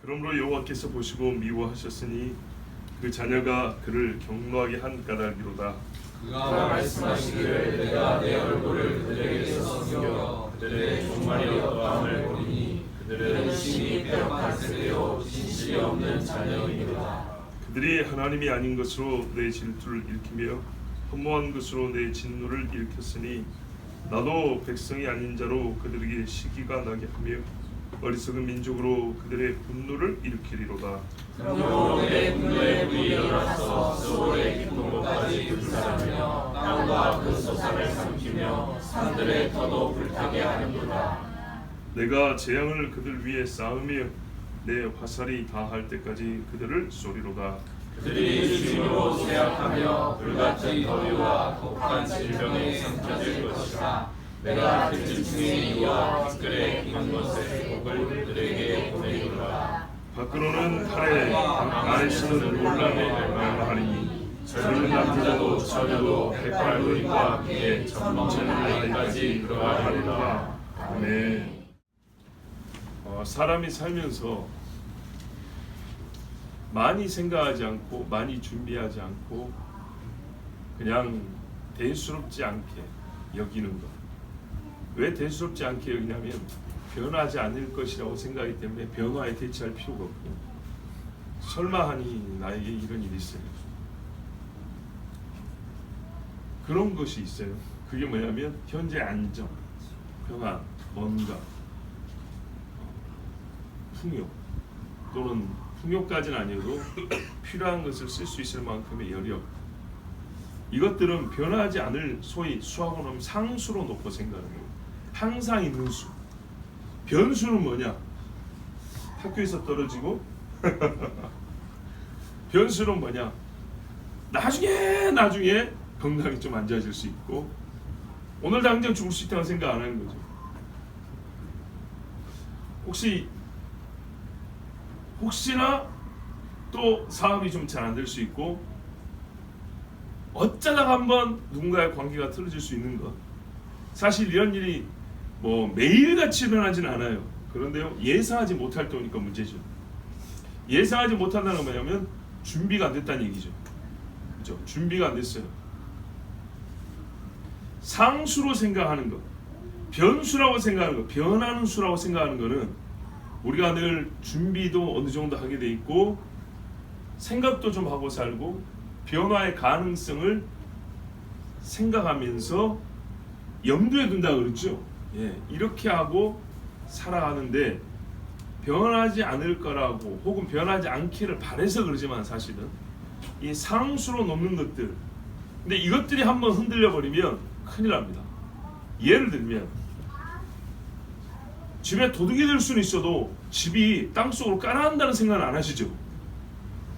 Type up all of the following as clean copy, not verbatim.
그러므로 여호와께서 보시고 미워하셨으니 그 자녀가 그를 경노하게 한 까닭이로다. 그가 말씀하시기를 내가 내 얼굴을 그들에게서 숨겨 그들의 종말이 어떠함을 보리니 그들은 심히 패역한 세대요 진실이 없는 자녀이니라. 그들이 하나님이 아닌 것으로 내 질투를 일으키며 허무한 것으로 내 진노를 일으켰으니 나도 백성이 아닌 자로 그들에게 시기가 나게 하며 어리석은 민족으로 그들의 분노를 일으키리로다. 그러므로 내 분노의 불이 일어나서 소울의 깊은 곳까지 불사르며 땅과 그 솟아를 삼키며 산들의 터도 불타게 하는도다. 내가 재앙을 그들 위에 쌓으며 내 화살이 다할 때까지 그들을 쏘리로다. 그들이 주님으로 쇠약하며 불같은 더위와 독한 질병에 삼켜질 것이라. 내가 들짐승의 이와 티끌의 긴 것의 복을 그들에게 보내리라. 밖으로는 칼에 안에서는 논란에 멸망하리니 젊은 남자도 처녀도 백발노인과 함께 점잖은 나이까지 그러하리라. 아멘. 사람이 살면서 많이 생각하지 않고 많이 준비하지 않고 그냥 대수롭지 않게 여기는 것. 왜 대수롭지 않게 여기냐면 변하지 않을 것이라고 생각하기 때문에 변화에 대처할 필요가 없고, 설마 하니 나에게 이런 일이 있어요. 그런 것이 있어요. 그게 뭐냐면 현재 안정, 평안, 뭔가 풍요, 또는 풍요까지는 아니어도 필요한 것을 쓸 수 있을 만큼의 여력, 이것들은 변하지 않을 소위 수학으로 하면 상수로 놓고 생각하는 거예요. 항상 있는 수. 변수는 뭐냐? 학교에서 떨어지고 변수는 뭐냐? 나중에 건강이 좀 안 좋아질 수 있고 오늘 당장 죽을 수 있다고 생각 안 하는 거죠. 혹시나 또 사업이 좀 잘 안 될 수 있고 어쩌다가 한번 누군가의 관계가 틀어질 수 있는 것. 사실 이런 일이 뭐 매일같이 일어나지는 않아요. 그런데요, 예상하지 못할 때 오니까 문제죠. 예상하지 못한다는 건 뭐냐면 준비가 안 됐다는 얘기죠. 그렇죠? 준비가 안 됐어요. 상수로 생각하는 것, 변수라고 생각하는 것, 변하는 수라고 생각하는 것은 우리가 늘 준비도 어느 정도 하게 돼 있고 생각도 좀 하고 살고 변화의 가능성을 생각하면서 염두에 둔다 그러죠. 이렇게 하고 살아가는데 변하지 않을 거라고 혹은 변하지 않기를 바라서 그러지만 사실은 이 상수로 놓는 것들, 근데 이것들이 한번 흔들려 버리면 큰일 납니다. 예를 들면 집에 도둑이 될 수는 있어도 집이 땅속으로 깔아난다는 생각은 안 하시죠?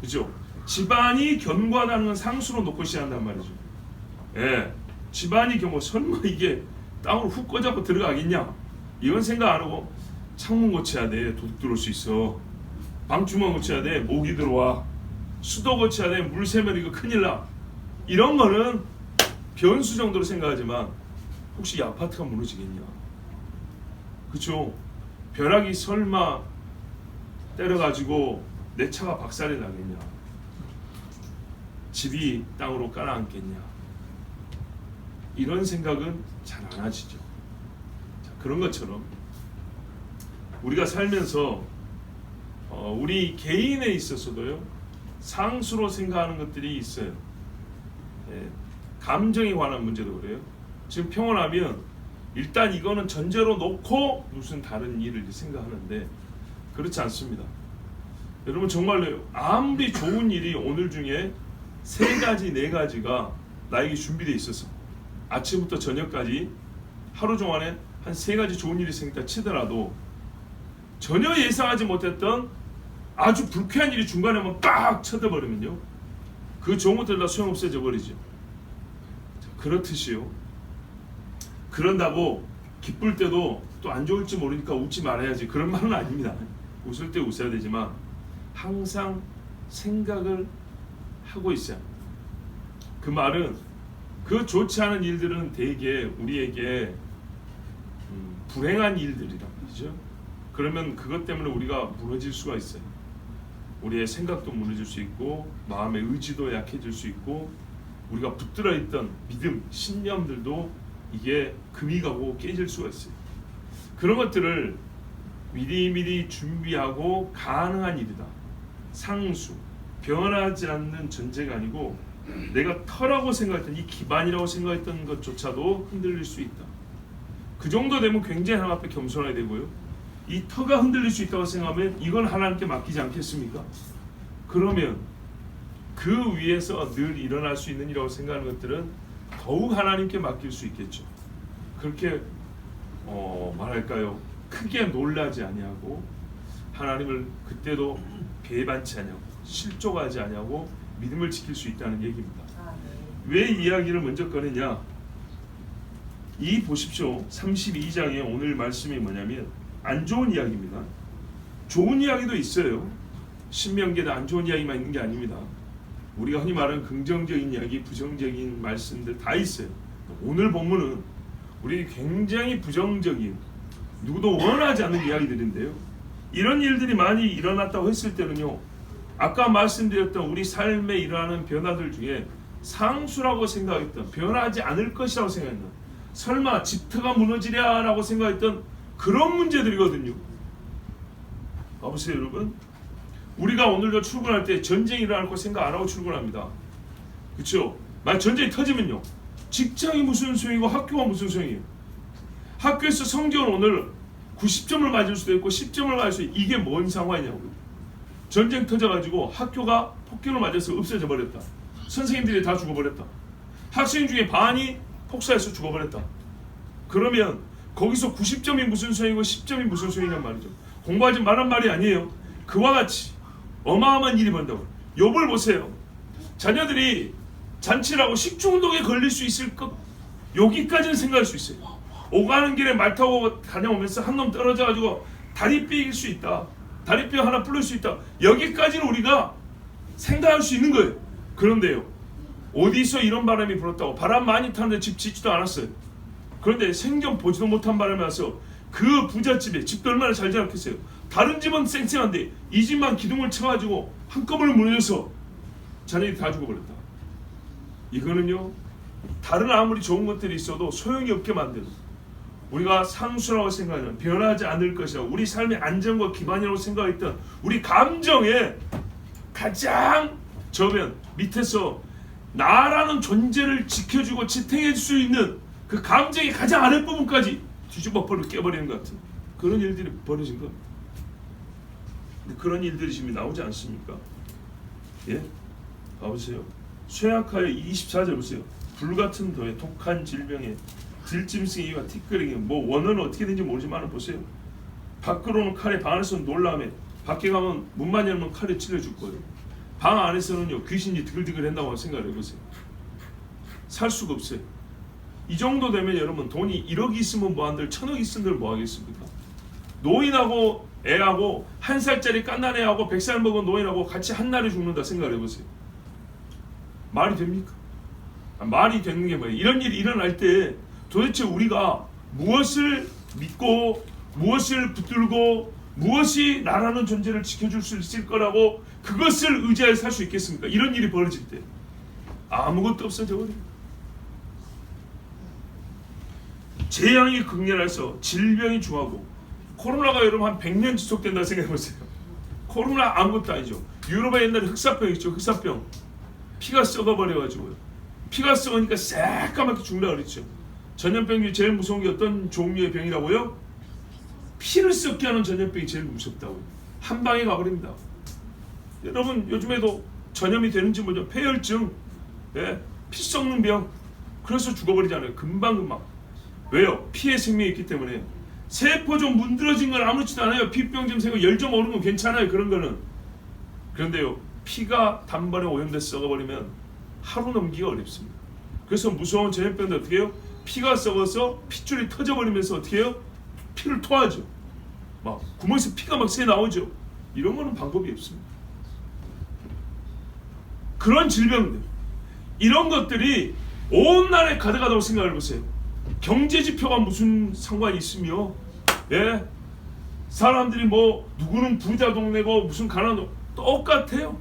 그죠? 집안이 견고하다는 건 상수로 놓고 시작한단 말이죠. 집안이 설마 이게 땅으로 훅 꺼잡고 들어가겠냐? 이건 생각 안 하고 창문 고쳐야 돼. 도둑 들어올 수 있어. 방충망 고쳐야 돼. 모기 들어와. 수도 고쳐야 돼. 물 새면 이거 큰일 나. 이런 거는 변수 정도로 생각하지만 혹시 이 아파트가 무너지겠냐? 그렇죠? 벼락이 설마 때려가지고 내 차가 박살이 나겠냐? 집이 땅으로 깔아앉겠냐? 이런 생각은 잘 안 하시죠. 자, 그런 것처럼 우리가 살면서 우리 개인에 있어서도요, 상수로 생각하는 것들이 있어요. 감정에 관한 문제도 그래요. 지금 평온하면 일단 이거는 전제로 놓고 무슨 다른 일을 생각하는데 그렇지 않습니다. 여러분 정말로 아무리 좋은 일이 오늘 중에 3가지, 4가지가 나에게 준비되어 있었어. 아침부터 저녁까지 하루 종안에 한 3가지 좋은 일이 생겼다 치더라도 전혀 예상하지 못했던 아주 불쾌한 일이 중간에 빡 쳐져버리면요, 그 좋은 것들 다 소용없어져 버리죠. 그렇듯이요, 그런다고 기쁠 때도 또 안 좋을지 모르니까 웃지 말아야지, 그런 말은 아닙니다. 웃을 때 웃어야 되지만 항상 생각을 하고 있어야 합니다. 그 말은 그 좋지 않은 일들은 대개 우리에게 불행한 일들이란 말이죠. 그러면 그것 때문에 우리가 무너질 수가 있어요. 우리의 생각도 무너질 수 있고 마음의 의지도 약해질 수 있고 우리가 붙들어 있던 믿음, 신념들도 이게 금이 가고 깨질 수가 있어요. 그런 것들을 미리미리 준비하고 가능한 일이다. 상수, 변하지 않는 전제가 아니고 내가 터라고 생각했던 이 기반이라고 생각했던 것조차도 흔들릴 수 있다. 그 정도 되면 굉장히 하나님 앞에 겸손해야 되고요. 이 터가 흔들릴 수 있다고 생각하면 이건 하나님께 맡기지 않겠습니까? 그러면 그 위에서 늘 일어날 수 있는 일이라고 생각하는 것들은 더욱 하나님께 맡길 수 있겠죠. 그렇게 말할까요? 크게 놀라지 아니하고 하나님을 그때도 배반치 아니하고 실족하지 아니하고 믿음을 지킬 수 있다는 얘기입니다. 왜 이야기를 먼저 꺼내냐? 이 보십시오. 32장에 오늘 말씀이 뭐냐면 안 좋은 이야기입니다. 좋은 이야기도 있어요. 신명기에는 안 좋은 이야기만 있는 게 아닙니다. 우리가 흔히 말하는 긍정적인 이야기, 부정적인 말씀들 다 있어요. 오늘 본문은 우리 굉장히 부정적인, 누구도 원하지 않는 이야기들인데요. 이런 일들이 많이 일어났다고 했을 때는요, 아까 말씀드렸던 우리 삶에 일어나는 변화들 중에 상수라고 생각했던, 변하지 않을 것이라고 생각했던, 설마 집터가 무너지랴 라고 생각했던 그런 문제들이거든요. 봐보세요 여러분. 우리가 오늘도 출근할 때 전쟁이 일어날 거 생각 안 하고 출근합니다. 그렇죠? 만약 전쟁이 터지면요, 직장이 무슨 소용이고 학교가 무슨 소용이에요. 학교에서 성적은 오늘 90점을 맞을 수도 있고 10점을 맞을 수도 있고 이게 뭔 상관이냐고요. 전쟁 터져가지고 학교가 폭격을 맞아서 없어져 버렸다. 선생님들이 다 죽어버렸다. 학생 중에 반이 폭사해서 죽어버렸다. 그러면 거기서 90점이 무슨 소용이고 10점이 무슨 소용이란 말이죠. 공부하지 말란 말이 아니에요. 그와 같이 어마어마한 일이 벌어진다고. 욥을 보세요. 자녀들이 잔치라고 식중독에 걸릴 수 있을 것, 여기까지는 생각할 수 있어요. 오가는 길에 말 타고 다녀오면서 한 놈 떨어져가지고 다리 삐일 수 있다. 다리뼈 하나 부를 수 있다. 여기까지는 우리가 생각할 수 있는 거예요. 그런데요, 어디서 이런 바람이 불었다고 바람 많이 타는데 집 짓지도 않았어요. 그런데 생전 보지도 못한 바람이 와서 그 부잣집에, 집도 얼마나 잘 지었겠어요. 다른 집은 쌩쌩한데 이 집만 기둥을 쳐가지고 한꺼번에 무너져서 자녀들이 다 죽어버렸다. 이거는요, 다른 아무리 좋은 것들이 있어도 소용이 없게 만드는, 우리가 상수라고 생각하는, 변하지 않을 것이라고, 우리 삶의 안정과 기반이라고 생각했던 우리 감정에 가장 저변 밑에서 나라는 존재를 지켜주고 지탱해 줄 수 있는 그 감정의 가장 아랫부분까지 뒤집어 버려 깨버리는 것 같은 그런 일들이 벌어진 겁니다. 근데 그런 일들이 지금 나오지 않습니까? 예? 봐보세요. 쇠약하의 24절 보세요. 불같은 더에 독한 질병에 들짐승이와 티끌이기, 뭐 원어는 어떻게든지 모르지만 보세요. 밖으로는 칼에, 방 안에서는 놀라움에, 밖에 가면 문만 열면 칼에 찔러 죽 거예요. 방 안에서는요, 귀신이 드글드글 한다고 생각을 해보세요. 살 수가 없어요. 이 정도 되면 여러분, 돈이 1억 있으면 뭐한들 1000억 있은들 뭐 하겠습니까? 노인하고 애하고 1살짜리 깐난 애하고 100살 먹은 노인하고 같이 한 날에 죽는다 생각을 해보세요. 말이 됩니까? 말이 되는 게 뭐예요? 이런 일이 일어날 때 도대체 우리가 무엇을 믿고 무엇을 붙들고 무엇이 나라는 존재를 지켜줄 수 있을 거라고 그것을 의지하여 살 수 있겠습니까? 이런 일이 벌어질 때 아무것도 없어져 버려요. 재앙이 극렬해서 질병이 중하고, 코로나가 여러분 한 100년 지속된다 생각해보세요. 코로나 아무것도 아니죠. 유럽에 옛날에 흑사병 있죠. 흑사병. 피가 썩어버려가지고요. 피가 썩으니까 새까맣게 죽는다 그랬죠. 전염병 중에 제일 무서운 게 어떤 종류의 병이라고요? 피를 썩게 하는 전염병이 제일 무섭다고요. 한 방에 가버립니다. 여러분 요즘에도 전염이 되는지 모르죠. 폐혈증, 예, 피 썩는 병. 그래서 죽어버리잖아요. 금방금방. 왜요? 피에 생명이 있기 때문에. 세포 좀 문드러진 건 아무렇지도 않아요. 피병 좀 생기고 열 좀 오르는 건 괜찮아요. 그런 거는. 그런데요, 피가 단번에 오염돼서 썩어버리면 하루 넘기가 어렵습니다. 그래서 무서운 전염병도 어떻게 해요? 피가 썩어서 핏줄이 터져버리면서 어떻게 해요? 피를 토하죠. 막 구멍에서 피가 막 새 나오죠. 이런 거는 방법이 없습니다. 그런 질병들, 이런 것들이 온 나라에 가득하다고 생각을 해보세요. 경제 지표가 무슨 상관이 있으며, 예, 사람들이 뭐 누구는 부자 동네고 무슨 가난 똑같아요.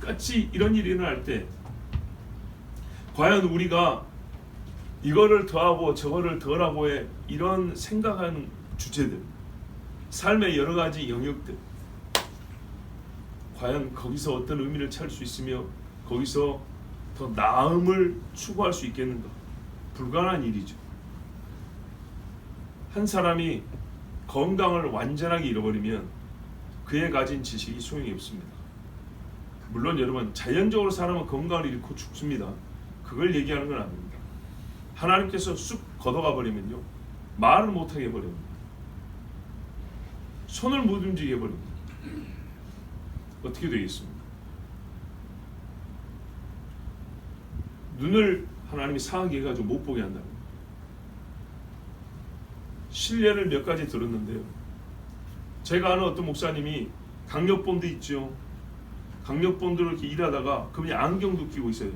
똑같이 이런 일이 일어날 때 과연 우리가 이거를 더하고 저거를 덜하고의 이런 생각하는 주제들, 삶의 여러 가지 영역들, 과연 거기서 어떤 의미를 찾을 수 있으며 거기서 더 나음을 추구할 수 있겠는가? 불가능한 일이죠. 한 사람이 건강을 완전하게 잃어버리면 그에 가진 지식이 소용이 없습니다. 물론 여러분, 자연적으로 사람은 건강을 잃고 죽습니다. 그걸 얘기하는 건 아닙니다. 하나님께서 쑥 걷어가 버리면요, 말을 못하게 해버립니다. 손을 못 움직이게 해버립니다. 어떻게 되겠습니까? 눈을 하나님이 상하게 해가지고 못 보게 한다는 거예요. 실례를 몇 가지 들었는데요, 제가 아는 어떤 목사님이 강력본드 있죠. 강력본드로 이렇게 일하다가 그분이 안경도 끼고 있어요.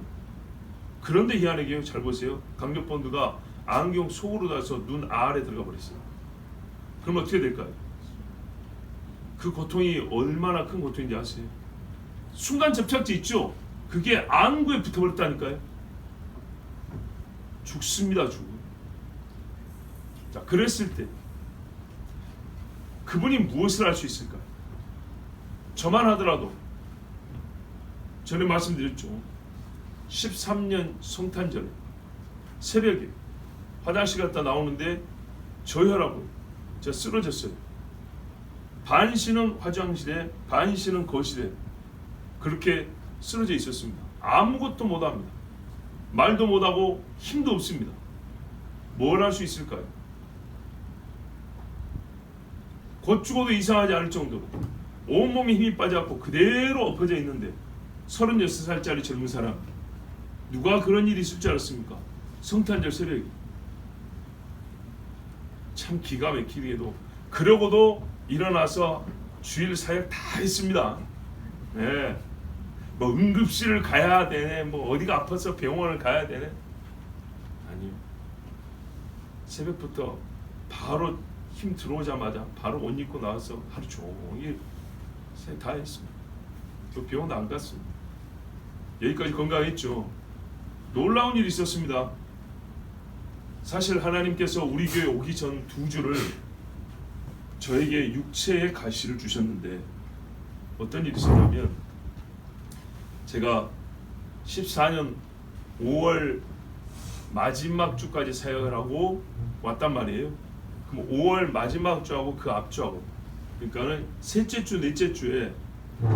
그런데 희한하게 잘 보세요. 강력본드가 안경 속으로 닿아서 눈 아래 들어가 버렸어요. 그럼 어떻게 될까요? 그 고통이 얼마나 큰 고통인지 아세요? 순간 접착제 있죠? 그게 안구에 붙어버렸다니까요. 죽습니다. 죽어. 자, 그랬을 때 그분이 무엇을 할 수 있을까요? 저만 하더라도 전에 말씀드렸죠. 13년 성탄절에 새벽에 화장실 갔다 나오는데 저혈압으로 제가 쓰러졌어요. 반신은 화장실에, 반신은 거실에 그렇게 쓰러져 있었습니다. 아무것도 못합니다. 말도 못하고 힘도 없습니다. 뭘 할 수 있을까요? 곧 죽어도 이상하지 않을 정도로 온몸에 힘이 빠져갖고 그대로 엎어져 있는데 36살짜리 젊은 사람, 누가 그런 일이 있을 줄 알았습니까? 성탄절 새벽에. 참 기가 막히게도 그러고도 일어나서 주일 사역 다 했습니다. 네. 뭐 응급실을 가야 되네, 뭐 어디가 아파서 병원을 가야 되네. 아니요. 새벽부터 바로 힘 들어오자마자 바로 옷 입고 나와서 하루 종일 다 했습니다. 그 병원도 안 갔습니다. 여기까지 건강했죠. 놀라운 일이 있었습니다. 사실 하나님께서 우리 교회 오기 전 2주를 저에게 육체의 가시를 주셨는데 어떤 일이 있었냐면, 제가 14년 5월 마지막 주까지 사역을 하고 왔단 말이에요. 그럼 5월 마지막 주하고 그 앞주하고, 그러니까는 셋째 주, 넷째 주에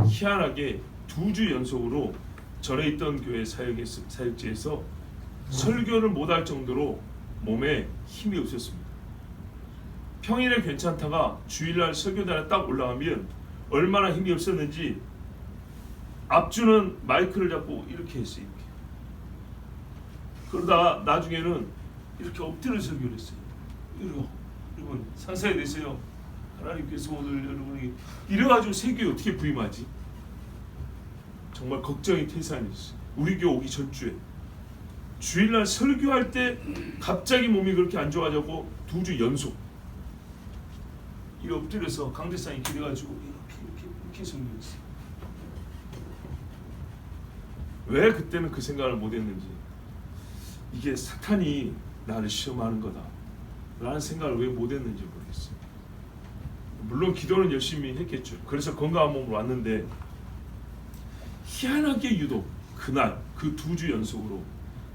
희한하게 2주 연속으로 전에 있던 교회 사역지에서 설교를 못할 정도로 몸에 힘이 없었습니다. 평일에 괜찮다가 주일날 설교단에 딱 올라가면 얼마나 힘이 없었는지, 앞주는 마이크를 잡고 이렇게 했어요. 이렇게. 그러다가 나중에는 이렇게 엎드려 설교를 했어요. 여러분 상상이 되세요? 하나님께서 오늘 여러분이 이래가지고 세교에 어떻게 부임하지? 정말 걱정이 태산이었어요. 우리 교회 오기 전주에 주일날 설교할 때 갑자기 몸이 그렇게 안 좋아져고 2주 연속 이 엎드려서 강대상이 기대가지고 이렇게 설교했어요. 왜 그때는 그 생각을 못했는지, 이게 사탄이 나를 시험하는 거다 라는 생각을 왜 못했는지 모르겠어요. 물론 기도는 열심히 했겠죠. 그래서 건강한 몸으로 왔는데 희한하게 유독 그날 그 2주 연속으로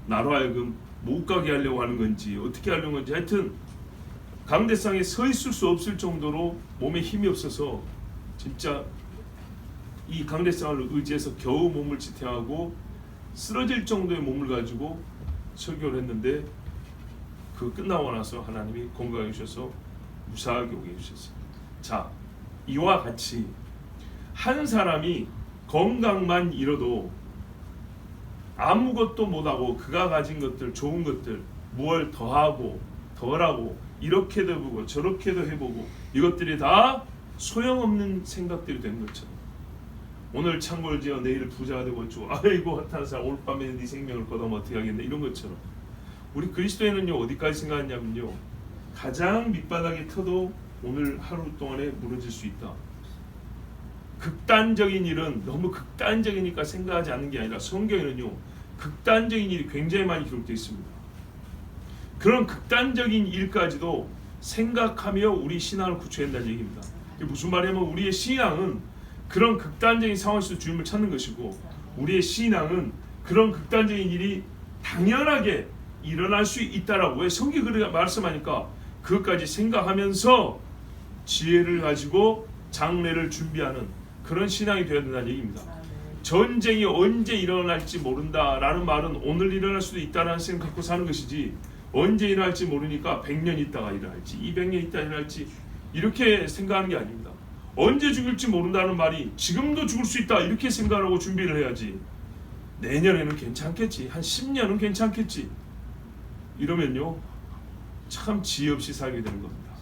나로 하여금 못 가게 하려고 하는 건지 어떻게 하려는 건지, 하여튼 강대상에 서 있을 수 없을 정도로 몸에 힘이 없어서 진짜 이 강대상을 의지해서 겨우 몸을 지탱하고 쓰러질 정도의 몸을 가지고 설교를 했는데, 그 끝나고 나서 하나님이 건강해 주셔서 무사하게 오게 해주셨어요. 자, 이와 같이 한 사람이 건강만 잃어도 아무것도 못하고 그가 가진 것들, 좋은 것들, 무엇을 더하고 덜하고 이렇게도 해보고 저렇게도 해보고 이것들이 다 소용없는 생각들이 된 것처럼, 오늘 창고를 지어 내일 부자가 되고 어쩌고, 아이고 핫한 사람 오늘 밤에 네 생명을 거둬면 어떻게 하겠네, 이런 것처럼 우리 그리스도인은요 어디까지 생각하냐면요, 가장 밑바닥에 터도 오늘 하루 동안에 무너질 수 있다. 극단적인 일은 너무 극단적이니까 생각하지 않는 게 아니라 성경에는요 극단적인 일이 굉장히 많이 기록되어 있습니다. 그런 극단적인 일까지도 생각하며 우리 신앙을 구축해야 한다는 얘기입니다. 이게 무슨 말이냐면 우리의 신앙은 그런 극단적인 상황에서 주님을 찾는 것이고 우리의 신앙은 그런 극단적인 일이 당연하게 일어날 수 있다라고 왜 성경이 그렇게 말씀하니까 그것까지 생각하면서 지혜를 가지고 장래를 준비하는 그런 신앙이 되어야 된다는 얘기입니다. 전쟁이 언제 일어날지 모른다라는 말은 오늘 일어날 수도 있다는 생각 갖고 사는 것이지 언제 일어날지 모르니까 100년 있다가 일어날지 200년 있다 일어날지 이렇게 생각하는 게 아닙니다. 언제 죽을지 모른다는 말이 지금도 죽을 수 있다 이렇게 생각하고 준비를 해야지 내년에는 괜찮겠지 한 10년은 괜찮겠지 이러면요 참 지혜 없이 살게 되는 겁니다.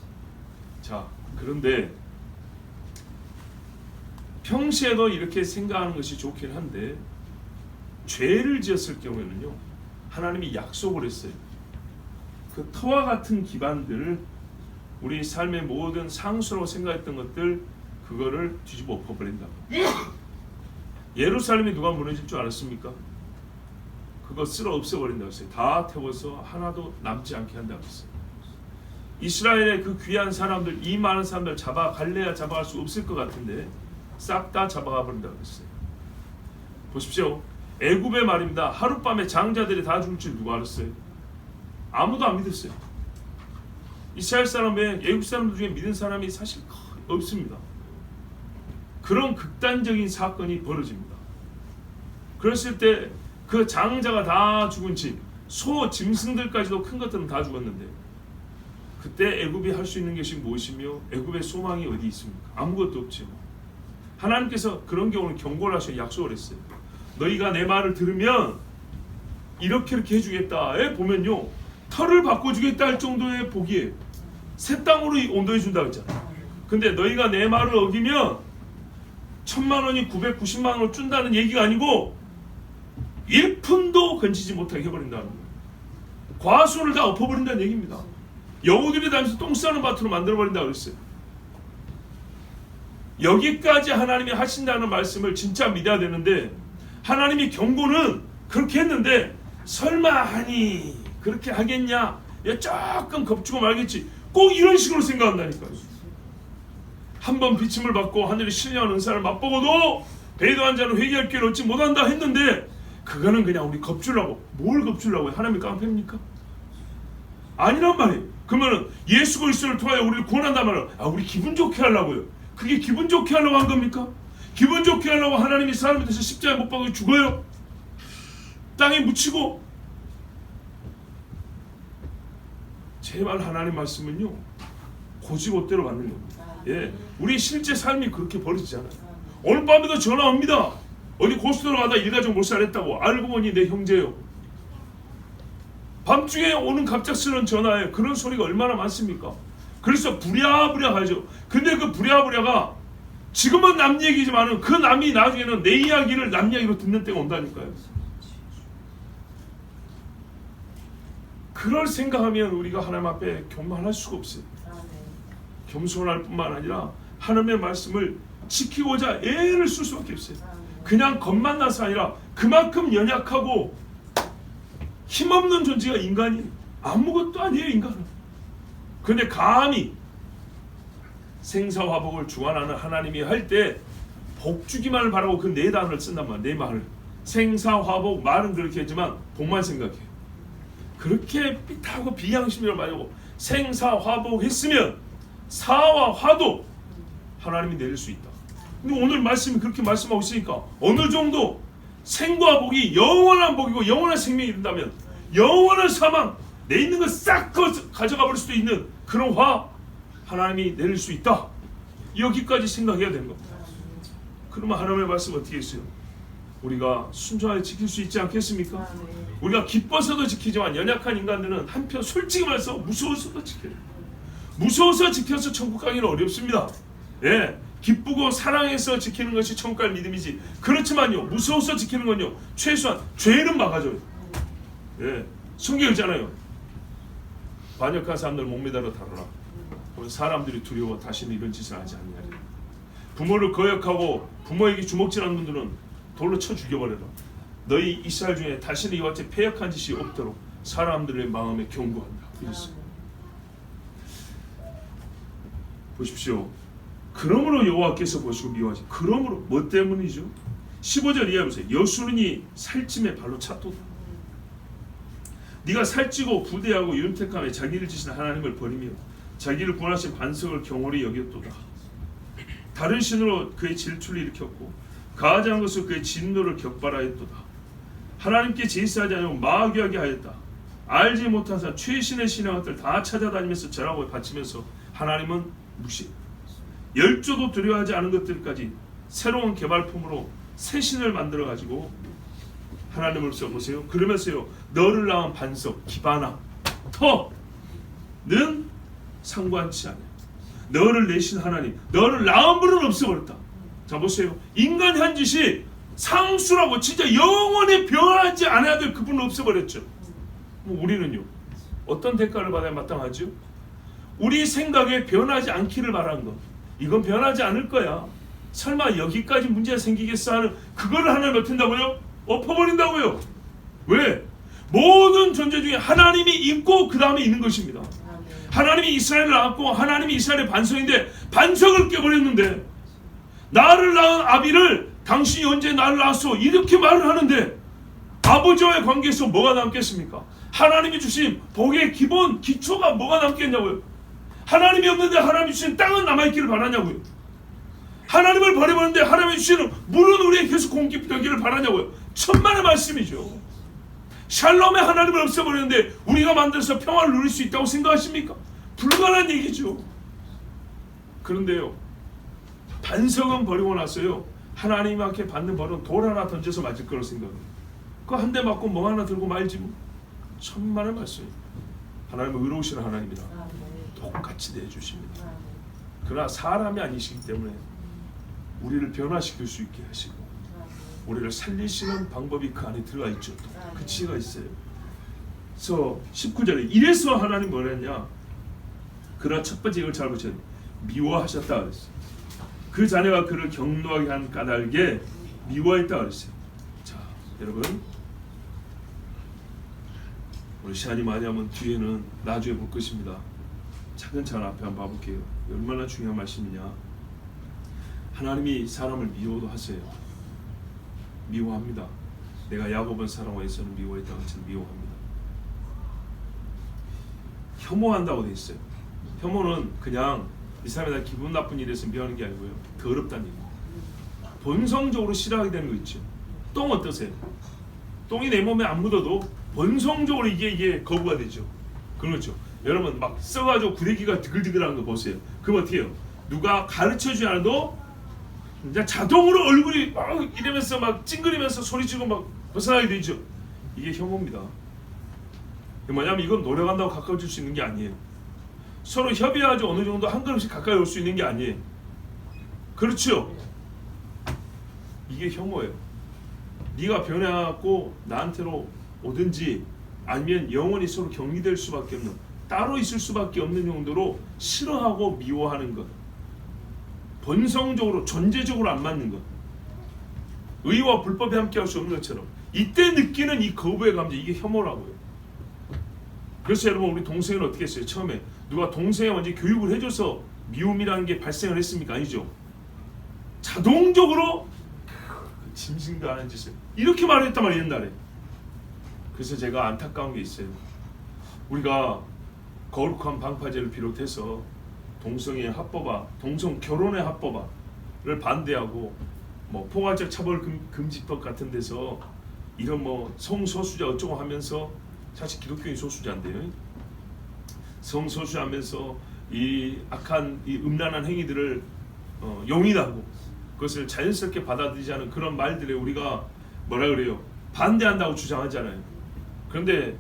자 그런데 평시에도 이렇게 생각하는 것이 좋긴 한데 죄를 지었을 경우에는요 하나님이 약속을 했어요. 그 터와 같은 기반들 우리 삶의 모든 상수라고 생각했던 것들 그거를 뒤집어 엎어버린다고. 예루살렘이 누가 무너질 줄 알았습니까? 그거 쓸어 없애버린다고 했어요. 다 태워서 하나도 남지 않게 한다고 했어요. 이스라엘의 그 귀한 사람들 이 많은 사람들 잡아갈래야 잡아갈 수 없을 것 같은데 싹 다 잡아가 버린다고 했어요. 보십시오. 애굽의 말입니다. 하룻밤에 장자들이 다 죽을 줄 누가 알았어요? 아무도 안 믿었어요. 이스라엘 사람 외에 애굽 사람들 중에 믿은 사람이 사실 없습니다. 그런 극단적인 사건이 벌어집니다. 그랬을 때 그 장자가 다 죽은 집, 소, 짐승들까지도 큰 것들은 다 죽었는데 그때 애굽이 할 수 있는 것이 무엇이며 애굽의 소망이 어디 있습니까? 아무것도 없죠. 하나님께서 그런 경우는 경고를 하셔 약속을 했어요. 너희가 내 말을 들으면 이렇게 해주겠다. 보면요 털을 바꿔주겠다 할 정도의 복이에요. 새 땅으로 온도해 준다고 했잖아요. 근데 너희가 내 말을 어기면 1000만 원이 990만 원을 준다는 얘기가 아니고 1푼도 건지지 못하게 해버린다는 거예요. 과수를 다 엎어버린다는 얘기입니다. 여우들이 다니면서 똥 싸는 밭으로 만들어버린다고 그랬어요. 여기까지 하나님이 하신다는 말씀을 진짜 믿어야 되는데 하나님이 경고는 그렇게 했는데 설마 하니 그렇게 하겠냐? 조금 겁주고 말겠지. 꼭 이런 식으로 생각한다니까요. 한번 비침을 받고 하늘이 신령한 은사를 맛보고도 배도한 자는 회개할 기회를 얻지 못한다 했는데 그거는 그냥 우리 겁주려고. 뭘 겁주려고? 하나님이 깡패입니까? 아니란 말이에요. 그러면 예수 그리스도를 통하여 우리를 구원한단 말이에요. 우리 기분 좋게 하려고요. 그게 기분 좋게 하려고 한 겁니까? 기분 좋게 하려고 하나님이 사람에 대해서 십자가에 못 박아 죽어요? 땅에 묻히고? 제발 하나님 말씀은요 고지고대로 받는 겁니다. 예, 우리 실제 삶이 그렇게 벌어지잖아요. 오늘 밤에도 전화 옵니다. 어디 고속도로 가다 일가족 몰살했다고. 알고 보니 내 형제요. 밤중에 오는 갑작스러운 전화에 그런 소리가 얼마나 많습니까? 그래서 부랴부랴 하죠. 근데 그 부랴부랴가 지금은 남 얘기지만은 그 남이 나중에는 내 이야기를 남 이야기로 듣는 때가 온다니까요. 그럴 생각하면 우리가 하나님 앞에 교만할 수가 없어요. 겸손할 뿐만 아니라 하나님의 말씀을 지키고자 애를 쓸 수밖에 없어요. 그냥 겁만 나서 아니라 그만큼 연약하고 힘없는 존재가 인간이 아무것도 아니에요. 인간은. 그런데 감히 생사화복을 주관하는 하나님이 할 때 복주기만을 바라고 그 네 단어를 쓴단 말이에요. 네 말을. 생사화복 말은 그렇게 했지만 복만 생각해요. 그렇게 삐딱하고 비양심이라고 말하고 생사화복 했으면 사와 화도 하나님이 내릴 수 있다. 근데 오늘 말씀이 그렇게 말씀하고 있으니까 어느 정도 생과 복이 영원한 복이고 영원한 생명이 된다면 영원한 사망 내 있는 거 싹 가져가 버릴 수도 있는 그런 화 하나님이 내릴 수 있다. 여기까지 생각해야 되는 겁니다. 그러면 하나님의 말씀 어떻게 했어요? 우리가 순종하게 지킬 수 있지 않겠습니까? 우리가 기뻐서도 지키지만 연약한 인간들은 한편 솔직히 말해서 무서워서도 지켜요. 무서워서 지켜서 천국 가기는 어렵습니다. 예, 기쁘고 사랑해서 지키는 것이 천국 갈 믿음이지. 그렇지만요, 무서워서 지키는 건요, 최소한 죄는 막아줘요. 예, 성경에 있잖아요. 반역한 사람들 목매달아 다루라. 사람들이 두려워 다시는 이런 짓을 하지 않느냐리. 부모를 거역하고 부모에게 주먹질하는 분들은 돌로 쳐 죽여버려라. 너희 이스라엘 중에 다시는 이와 같이 패역한 짓이 없도록 사람들의 마음에 경고한다. 이랬어요. 보십시오. 그러므로 여호와께서 보시고 미워하시. 그러므로 뭐 때문이죠? 15절 이해해보세요. 여수르니 살찜에 발로 찼도다. 네가 살찌고 부대하고 윤택함에 자기를 지신 하나님을 버리며 자기를 구원하신 반석을 경홀히 여겼도다. 다른 신으로 그의 질투를 일으켰고 가증한 것으로 그의 진노를 격발하였도다. 하나님께 제사하지 않고 마귀하게 하였다. 알지 못한 사람 최신의 신의 것들 다 찾아다니면서 절하고 바치면서 하나님은 무시. 열조도 두려워하지 않은 것들까지 새로운 개발품으로 새 신을 만들어 가지고 하나님을 써보세요. 그러면서요, 너를 낳은 반석 기바나 터는 상관치 않아요. 너를 내신 하나님, 너를 낳은 분은 없어버렸다. 자 보세요. 인간 한 짓이 상수라고 진짜 영원히 변하지 않아야 될 그분을 없애버렸죠. 우리는요, 어떤 대가를 받아야 마땅하죠? 우리 생각에 변하지 않기를 바라는 것. 이건 변하지 않을 거야. 설마 여기까지 문제가 생기겠어 하는 그거를 하나님 어떻다고요? 엎어버린다고요. 왜? 모든 존재 중에 하나님이 있고 그 다음에 있는 것입니다. 하나님이 이스라엘을 낳았고 하나님이 이스라엘의 반석인데 반석을 깨버렸는데, 나를 낳은 아비를 당신이 언제 나를 낳았어? 이렇게 말을 하는데 아버지와의 관계에서 뭐가 남겠습니까? 하나님이 주신 복의 기본 기초가 뭐가 남겠냐고요. 하나님이 없는데 하나님이 주신 땅은 남아있기를 바라냐고요. 하나님을 버려버렸는데 하나님이 주시는 물은 우리에게 계속 공급되기를 바라냐고요. 천만의 말씀이죠. 샬롬의 하나님을 없애버렸는데 우리가 만들어서 평화를 누릴 수 있다고 생각하십니까? 불가능한 얘기죠. 그런데요, 반석은 버리고 나서요, 하나님 앞에 받는 벌은 돌 하나 던져서 맞을 거라고 생각해요. 그 한 대 맞고 뭐 하나 들고 말지 뭐. 천만의 말씀입니다. 하나님은 의로우신 하나님이라 똑같이 내주십니다. 그러나 사람이 아니시기 때문에 우리를 변화시킬 수 있게 하시고 우리를 살리시는 방법이 그 안에 들어가 있죠. 그 지혜가 있어요. 그래서 19절에 이래서 하나님 뭐라 했냐, 그러나 첫 번째 이걸 잘 보셔야 돼요. 미워하셨다 그랬어요. 그 자녀가 그를 경노하게 한 까닭에 미워했다 그랬어요. 자 여러분, 우리 시간이 많이 하면 뒤에는 나중에 볼 것입니다. 차근차근 앞에 한번 봐볼게요. 얼마나 중요한 말씀이냐. 하나님이 사람을 미워도 하세요. 미워합니다. 내가 야곱은 사랑하여서는 미워했다고 저는 미워합니다. 혐오한다고 돼 있어요. 혐오는 그냥 이 사람이 나 기분 나쁜 일에서 미워하는 게 아니고요, 더럽다는 얘기예요. 본성적으로 싫어하게 되는 거 있죠. 똥 어떠세요? 똥이 내 몸에 안 묻어도 본성적으로 이게 거부가 되죠. 그렇죠. 여러분 막 써가지고 구데기가 드글드글한 거 보세요. 그럼 어떻게 해요? 누가 가르쳐주지 않아도 이제 자동으로 얼굴이 막 이러면서 막 찡그리면서 소리치고 막 벗어나게 되죠. 이게 혐오입니다. 뭐냐면 이건 노력한다고 가까워질 수 있는 게 아니에요. 서로 협의하죠. 어느 정도 한 걸음씩 가까이 올 수 있는 게 아니에요. 그렇죠? 이게 혐오예요. 네가 변해갖고 나한테로 오든지 아니면 영원히 서로 격리될 수밖에 없는, 따로 있을 수밖에 없는 정도로 싫어하고 미워하는 것, 본성적으로 존재적으로 안 맞는 것, 의와 불법이 함께할 수 없는 것처럼 이때 느끼는 이 거부의 감정, 이게 혐오라고요. 그래서 여러분, 우리 동생은 어떻게 했어요? 처음에 누가 동생에 먼저 교육을 해줘서 미움이라는 게 발생을 했습니까? 아니죠. 자동적으로 짐승도 하는 짓을 이렇게 말했단 말이에요, 옛날에. 그래서 제가 안타까운 게 있어요. 우리가 거룩한 방파제를 비롯해서 동성애 합법화, 동성 결혼의 합법화를 반대하고 뭐 포괄적 차별 금지법 같은 데서 이런 뭐 성소수자 어쩌고 하면서, 사실 기독교인 소수자인데요, 성소수하면서 이 악한 이 음란한 행위들을 용인하고 그것을 자연스럽게 받아들이지 않은 그런 말들에 우리가 뭐라 그래요? 반대한다고 주장하잖아요. 그런데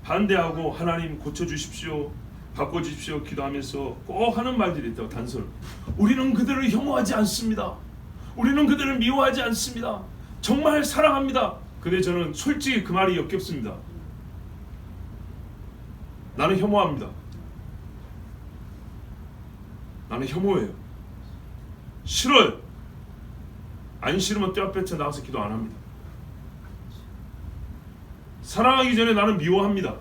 반대하고 하나님 고쳐주십시오, 바꿔주십시오 기도하면서 꼭 하는 말들이 있다고. 단서를, 우리는 그들을 혐오하지 않습니다. 우리는 그들을 미워하지 않습니다. 정말 사랑합니다. 근데 저는 솔직히 그 말이 역겹습니다. 나는 혐오합니다. 나는 혐오해요. 싫어요. 안 싫으면 뼈 앞에 나가서 기도 안 합니다. 사랑하기 전에 나는 미워합니다.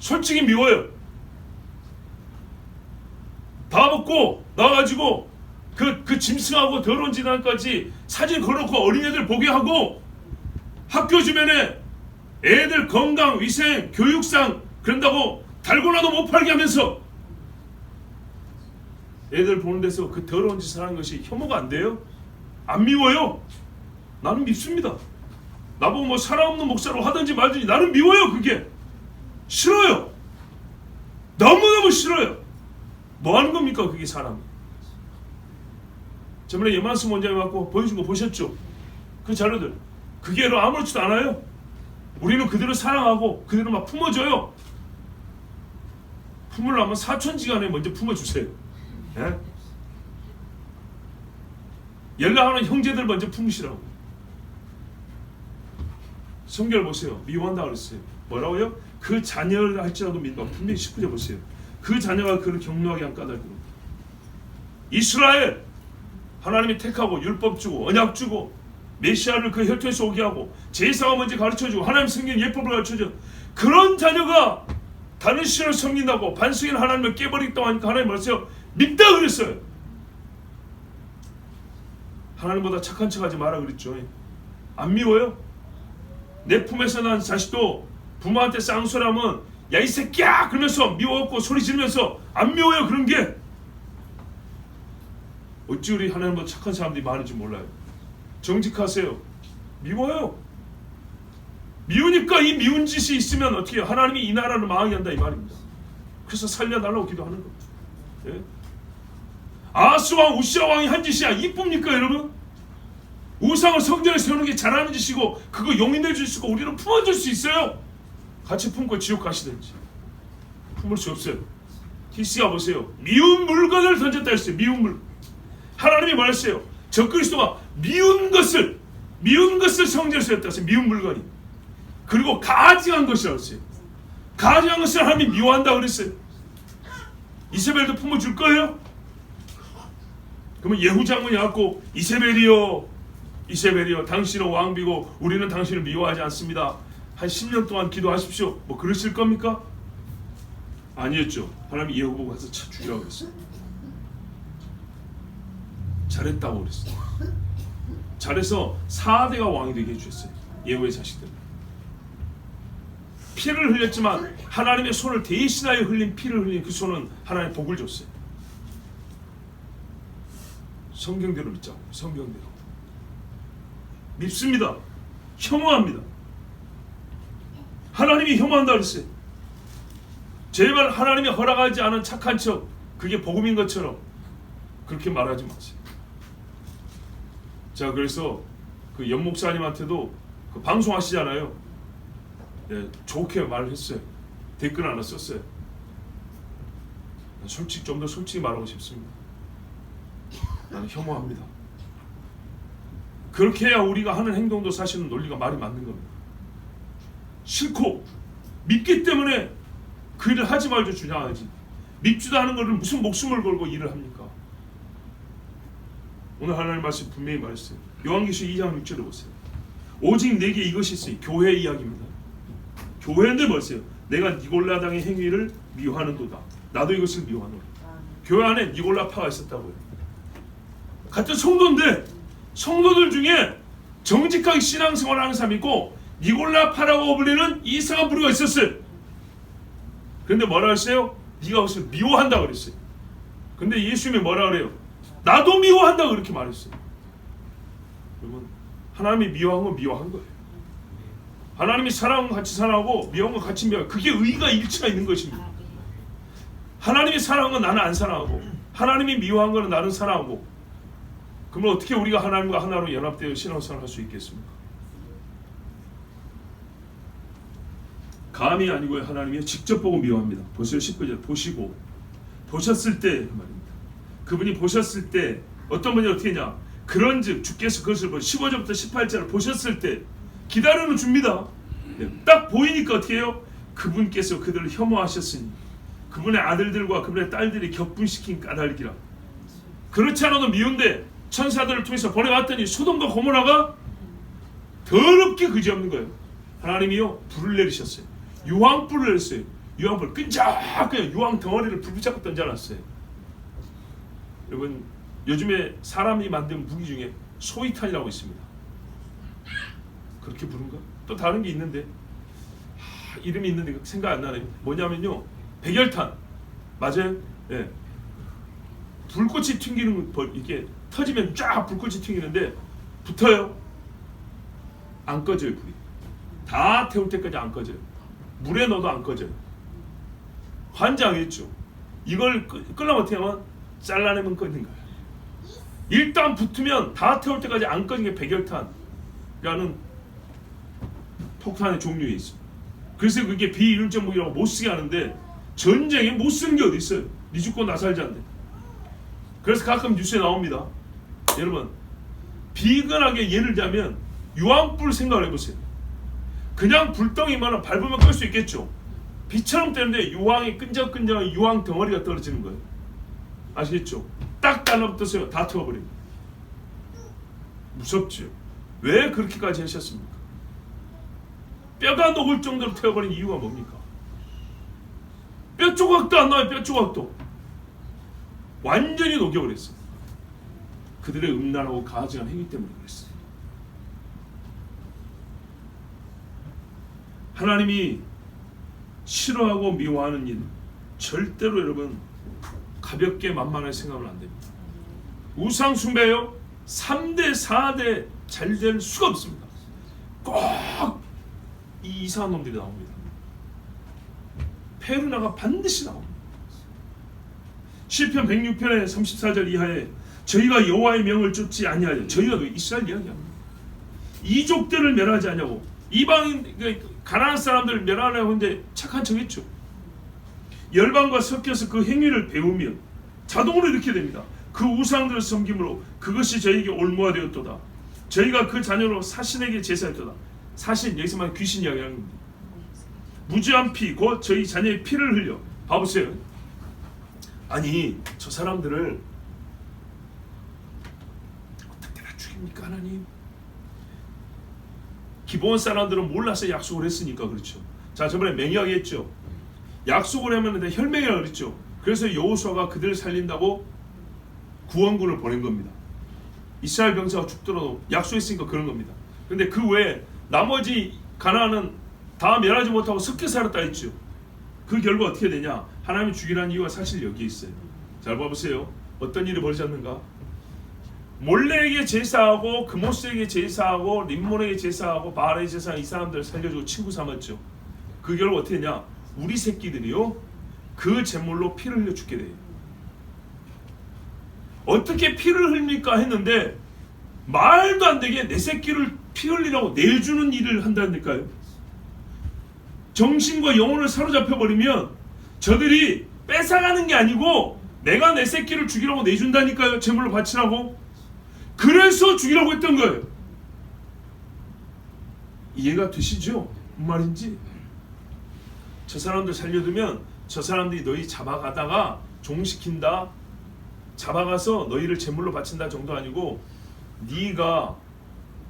솔직히 미워요. 다 먹고 나와가지고 그 짐승하고 더러운 지난까지 사진 걸어놓고 어린애들 보게 하고 학교 주변에 애들 건강, 위생, 교육상 그런다고 달고나도 못 팔게 하면서 애들 보는 데서 그 더러운 짓을 하는 것이 혐오가 안 돼요? 안 미워요? 나는 밉습니다. 나보고 뭐 사랑 없는 목사로 하든지 말든지 나는 미워요. 그게 싫어요. 너무너무 싫어요. 뭐 하는 겁니까 그게 사람이? 저번에 예만스 원장이 갖고 보여준 거 보셨죠? 그 자료들 그게 아무렇지도 않아요. 우리는 그대로 사랑하고 그대로 막 품어줘요. 품으려면 사천지간에 먼저 품어주세요. 예? 연락하는 형제들 먼저 품으시라고. 성경을 보세요. 미워한다 그랬어요. 뭐라고요? 그 자녀를 할지라도 믿어. 분명히 19절 보세요. 그 자녀가 그를 격노하게 한 까닭은 이스라엘 하나님이 택하고 율법 주고 언약 주고 메시아를 그 혈통에서 오게 하고 제사가 먼저 가르쳐주고 하나님 성경 예법을 가르쳐줘. 그런 자녀가 다른 신을 섬긴다고 반석인 하나님을 깨버리겠다고 하니까 하나님 말했어요. 밉다 그랬어요. 하나님보다 착한 척하지 마라 그랬죠. 안 미워요? 내 품에서 난 자식도 부모한테 쌍소리하면 야 이 새끼야 그러면서 미워갖고 소리 지르면서 안 미워요. 그런 게 어찌 우리 하나님보다 착한 사람들이 많은지 몰라요. 정직하세요. 미워요. 미우니까 이 미운 짓이 있으면 어떻게 해요? 하나님이 이 나라를 망하게 한다 이 말입니다. 그래서 살려달라고 기도하는 겁니다. 예? 아하스왕 우시아 왕이 한 짓이야 이쁩니까 여러분? 우상을 성전에 세우는 게 잘하는 짓이고 그거 용인해 줄 수 있고 우리는 품어줄 수 있어요. 같이 품고 지옥 가시든지. 품을 수 없어요. 히스기야 보세요. 미운 물건을 던졌다 했어요. 미운 물건. 하나님이 말했어요. 적그리스도가 미운 것을 성전에 세웠다 했어요. 미운 물건이. 그리고 가증한 것이라고 했어요. 가증한 것을 하나님이 미워한다 그랬어요. 이세벨도 품어줄 거예요? 그러면 예후 장군이 왔고 이세벨이요 당신은 왕비고 우리는 당신을 미워하지 않습니다. 한 10년 동안 기도하십시오. 뭐 그러실 겁니까? 아니었죠. 하나님이 예후 보고 가서 쳐 죽이라고 그랬어요. 잘했다고 그랬어요. 잘해서 4대가 왕이 되게 해주셨어요. 예후의 자식들. 피를 흘렸지만 하나님의 손을 대신하여 흘린 피를 흘린 그 손은 하나님의 복을 줬어요. 성경대로 믿자고. 성경대로. 밉습니다. 혐오합니다. 하나님이 혐오한다 그랬어요. 제발 하나님이 허락하지 않은 착한 척 그게 복음인 것처럼 그렇게 말하지 마세요. 자 그래서 그 연 목사님한테도 그 방송하시잖아요. 네, 좋게 말을 했어요. 댓글 하나 썼어요. 좀 더 솔직히 말하고 싶습니다. 나는 혐오합니다. 그렇게 해야 우리가 하는 행동도 사실은 논리가 말이 맞는 겁니다. 싫고 밉기 때문에 그 일을 하지 말죠. 주장하지. 밉지도 않은 것을 무슨 목숨을 걸고 일을 합니까? 오늘 하나님 말씀 분명히 말했어요. 요한계시록 2장 6절을 보세요. 오직 내게 이것이 있으니 교회 이야기입니다. 교회인데 보세요. 내가 니골라당의 행위를 미워하는도다. 나도 이것을 미워하노라. 교회 안에 니골라파가 있었다고요. 같은 성도인데 성도들 중에 정직하게 신앙생활하는 사람이 있고 니골라파라고 불리는 이상한 부류가 있었어요. 그런데 뭐라 했어요? 네가 그것을 미워한다 그랬어요. 근데 예수님이 뭐라 그래요? 나도 미워한다 그렇게 말했어요. 여러분 하나님이 미워한 건 미워한 거예요. 하나님이 사랑한 건 같이 사랑하고 미워한 건 같이 미워하고 그게 의가 일치가 있는 것입니다. 하나님이 사랑한 건 나는 안 사랑하고 하나님이 미워한 거는 나는 사랑하고 그러면 어떻게 우리가 하나님과 하나로 연합되어 신앙생활을 할 수 있겠습니까? 감이 아니고요. 하나님이 직접 보고 미워합니다. 보세요. 19절 보시고 보셨을 때 말입니다. 그분이 보셨을 때 어떤 분이 어떻게 했냐? 그런즉 주께서 그것을 15절부터 18절을 보셨을 때 기다려는 줍니다. 딱 보이니까 어떻게 해요? 그분께서 그들을 혐오하셨으니 그분의 아들들과 그분의 딸들이 격분시킨 까닭이라. 그렇지 않아도 미운데 천사들을 통해서 보내왔더니 소돔과 고모라가 더럽게 그지없는 거예요. 하나님이요 불을 내리셨어요. 유황불을 내렸어요. 유황불 끈적끈적 유황 덩어리를 불 붙잡고 던져놨어요. 여러분 요즘에 사람이 만든 무기 중에 소위탄이라고 있습니다. 그렇게 부른가? 또 다른 게 있는데 이름이 있는데 생각 안 나네요. 뭐냐면요 백열탄 맞아요? 예. 불꽃이 튕기는 이렇게 터지면 쫙 불꽃이 튕기는데 붙어요. 안 꺼져요 불이. 다 태울 때까지 안 꺼져요. 물에 넣어도 안 꺼져요. 환장했죠. 이걸 끌려면 어떻게 하면 잘라내면 꺼진 거예요. 일단 붙으면 다 태울 때까지 안 꺼진 게 백열탄이라는 폭탄의 종류에 있어. 그래서 그게 비일률적 무기라고 못 쓰게 하는데 전쟁에 못 쓰는 게 어디 있어요? 니 죽고 나 살자인데. 그래서 가끔 뉴스에 나옵니다. 여러분 비근하게 예를 들자면 유황불 생각을 해보세요. 그냥 불덩이만 밟으면 끌 수 있겠죠. 비처럼 되는데 유황이 끈적끈적한 유황 덩어리가 떨어지는 거예요. 아시겠죠? 딱 달라붙었어요. 다 태워버립니다. 무섭죠. 왜 그렇게까지 하셨습니까? 뼈가 녹을 정도로 태워버린 이유가 뭡니까? 뼈 조각도 안 나와요. 뼈 조각도. 완전히 녹여버렸어요. 그들의 음란하고 가증한 행위 때문에 그랬어요. 하나님이 싫어하고 미워하는 일 절대로 여러분 가볍게 만만하게 생각하면 안 됩니다. 우상 숭배요 3대 4대 잘 될 수가 없습니다. 꼭 이 이상한 놈들이 나옵니다. 페르나가 반드시 나옵니다. 시편 106편의 34절 이하에 저희가 여호와의 명을 쫓지 아니하여 저희가 이스라엘 이야기합니다. 이족들을 멸하지 않냐고 이방인 가나안 사람들을 멸하려고 했는데 착한 척했죠. 열방과 섞여서 그 행위를 배우면 자동으로 이렇게 됩니다. 그 우상들을 섬김으로 그것이 저희에게 올무가 되었도다. 저희가 그 자녀로 사신에게 제사했도다. 사신 여기서만 귀신 이야기하는 겁니다. 무죄한 피 곧 저희 자녀의 피를 흘려 봐보세요. 아니 저 사람들을 어떻게 다 죽입니까 하나님? 기본 사람들은 몰라서 약속을 했으니까 그렇죠. 자 저번에 맹약이 했죠. 약속을 하면 혈맹이라고 그랬죠. 그래서 여호수아가 그들을 살린다고 구원군을 보낸 겁니다. 이스라엘 병사가 죽더라도 약속했으니까 그런 겁니다. 근데 그 외에 나머지 가나안은 다 멸하지 못하고 섞여 살았다 했죠. 그 결과 어떻게 되냐? 하나님이 죽이라는 이유가 사실 여기에 있어요. 잘 봐보세요. 어떤 일이 벌어졌는가? 몰레에게 제사하고 그모스에게 제사하고 림몬에게 제사하고 바알에게 제사한 이 사람들을 살려주고 친구 삼았죠. 그 결과 어떻게 되냐? 우리 새끼들이요 그 제물로 피를 흘려 죽게 돼요. 어떻게 피를 흘립니까 했는데 말도 안 되게 내 새끼를 피 흘리라고 내주는 일을 한다니까요. 정신과 영혼을 사로잡혀 버리면 저들이 뺏어가는 게 아니고 내가 내 새끼를 죽이라고 내준다니까요. 제물로 바치라고. 그래서 죽이라고 했던 거예요. 이해가 되시죠? 무슨 말인지. 저 사람들 살려두면 저 사람들이 너희 잡아가다가 종시킨다, 잡아가서 너희를 제물로 바친다 정도 아니고 네가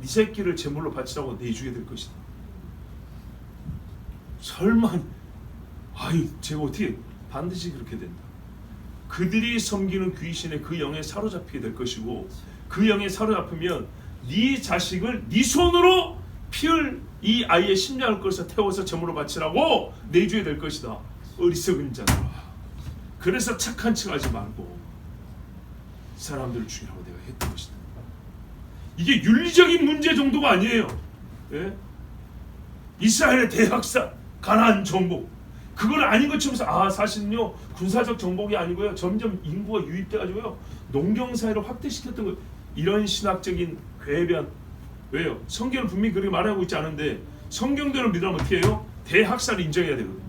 네 새끼를 제물로 바치라고 내주게 될 것이다. 설마 아유 제가 어떻게 반드시 그렇게 된다. 그들이 섬기는 귀신의 그 영에 사로잡히게 될 것이고 그 영에 사로잡히면 네 자식을 네 손으로 피를 이 아이의 심장을 끌어서 태워서 제물로 바치라고 내줘야 될 것이다. 어리석은 자들아. 그래서 착한 척하지 말고 사람들을 죽이라고 내가 했던 것이다. 이게 윤리적인 문제 정도가 아니에요. 예? 이스라엘의 대학살, 가나안 정복, 그걸 아닌 것처럼 사실은요 군사적 정복이 아니고요 점점 인구가 유입돼가지고요 농경 사회를 확대시켰던 거. 이런 신학적인 궤변. 왜요? 성경은 분명히 그렇게 말하고 있지 않은데 성경대로 믿으면 어떻게 해요? 대학살을 인정해야 되거든요.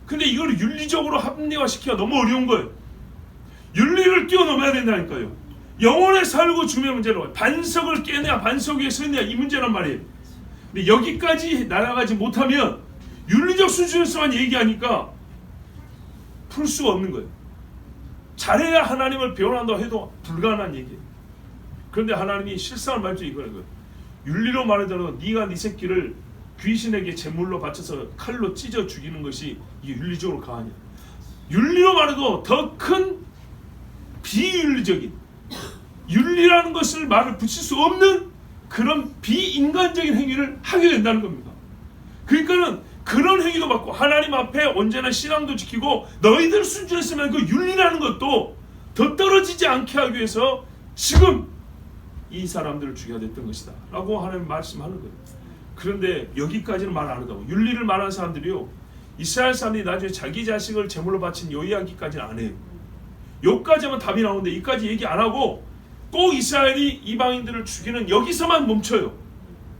근데 이걸 윤리적으로 합리화시키기가 너무 어려운 거예요. 윤리를 뛰어넘어야 된다니까요. 영혼에 살고 죽음의 문제로 반석을 깨내야 반석 위에 서있냐 이 문제란 말이에요. 근데 여기까지 날아가지 못하면 윤리적 수준에서만 얘기하니까 풀 수가 없는 거예요. 잘해야 하나님을 배워난다고 해도 불가능한 얘기예요. 그런데 하나님이 실상을 말해줘 이거예요. 윤리로 말하자면 네가 네 새끼를 귀신에게 제물로 바쳐서 칼로 찢어 죽이는 것이 이게 윤리적으로 가하냐. 윤리로 말해도 더 큰 비윤리적인, 윤리라는 것을 말을 붙일 수 없는 그런 비인간적인 행위를 하게 된다는 겁니다. 그러니까는 그런 행위도 받고 하나님 앞에 언제나 신앙도 지키고 너희들 수준했으면 그 윤리라는 것도 더 떨어지지 않게 하기 위해서 지금 이 사람들을 죽여야 됐던 것이다 라고 하나님 말씀하는 거예요. 그런데 여기까지는 말 안 하다고. 윤리를 말하는 사람들이요, 이스라엘 사람들이 나중에 자기 자식을 제물로 바친 요 이야기까지는 안 해요. 여기까지 하면 답이 나오는데 이까지 얘기 안 하고 꼭 이스라엘이 이방인들을 죽이는 여기서만 멈춰요.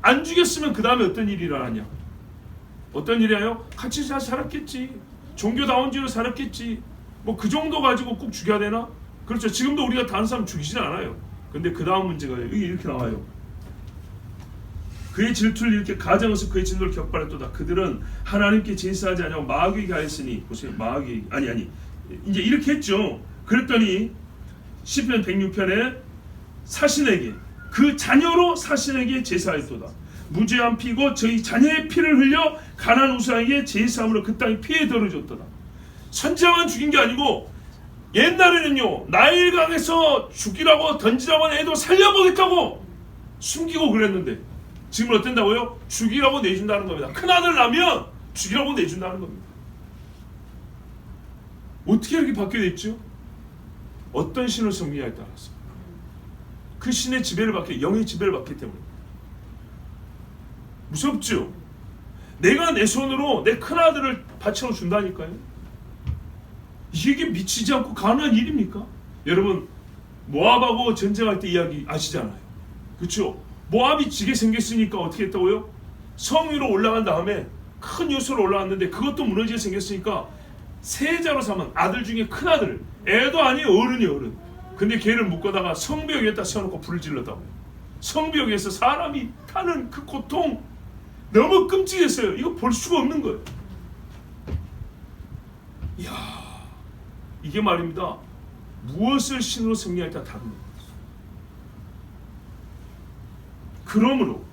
안 죽였으면 그 다음에 어떤 일이 일어나냐. 어떤 일이에요? 같이 잘 살았겠지. 종교다운지로 살았겠지. 뭐 그 정도 가지고 꼭 죽여야 되나? 그렇죠. 지금도 우리가 다른 사람 죽이지는 않아요. 근데 그 다음 문제가 이렇게 나와요. 그의 질투를 이렇게 가정에서 그의 진노를 격발했도다. 그들은 하나님께 제사하지 않냐고 마귀에게 하였으니. 보세요. 마귀 아니 이제 이렇게 했죠. 그랬더니 시편 106편에 사신에게 그 자녀로 사신에게 제사하였도다. 무죄한 피고 저희 자녀의 피를 흘려 가나안 우상에게 제사함으로 그 땅에 피해 덜어줬도다. 선지자만 죽인 게 아니고 옛날에는요 나일강에서 죽이라고 던지라고 해도 살려보겠다고 숨기고 그랬는데 지금은 어떤다고요? 죽이라고 내준다는 겁니다. 큰아들 나면 죽이라고 내준다는 겁니다. 어떻게 이렇게 바뀌게 됐죠? 어떤 신을 섬기냐에 따라서 그 신의 지배를 받기, 영의 지배를 받기 때문에 무섭죠? 내가 내 손으로 내 큰아들을 바쳐 준다니까요. 이게 미치지 않고 가능한 일입니까? 여러분 모압하고 전쟁할 때 이야기 아시잖아요. 그렇죠? 모압이 지게 생겼으니까 어떻게 했다고요? 성 위로 올라간 다음에 큰 요소로 올라왔는데 그것도 무너지게 생겼으니까 세자로 삼은 아들 중에 큰아들, 애도 아니에요, 어른이에요, 어른. 근데 걔를 묶어다가 성벽에다 세워놓고 불을 질렀다고요. 성벽에서 사람이 타는 그 고통 너무 끔찍했어요. 이거 볼 수가 없는 거예요. 이야, 이게 말입니다. 무엇을 신으로 섬기냐에 따라 다릅니다. 그러므로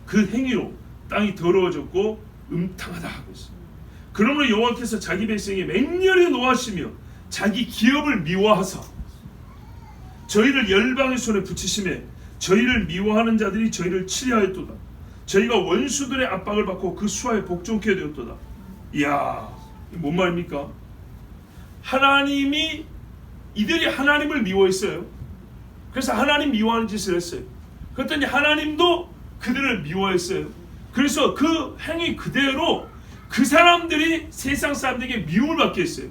그 행위로 땅이 더러워졌고 음탕하다 하고 있습니다. 그러므로 여호와께서 자기 백성에게 맹렬히 노하시며 자기 기업을 미워하사 저희를 열방의 손에 붙이심에 저희를 미워하는 자들이 저희를 치려하였도다. 저희가 원수들의 압박을 받고 그 수하에 복종케 되었도다. 이야, 뭔 말입니까? 하나님이 이들이 하나님을 미워했어요. 그래서 하나님 미워하는 짓을 했어요. 그랬더니 하나님도 그들을 미워했어요. 그래서 그 행위 그대로 그 사람들이 세상 사람들에게 미움을 받게 했어요.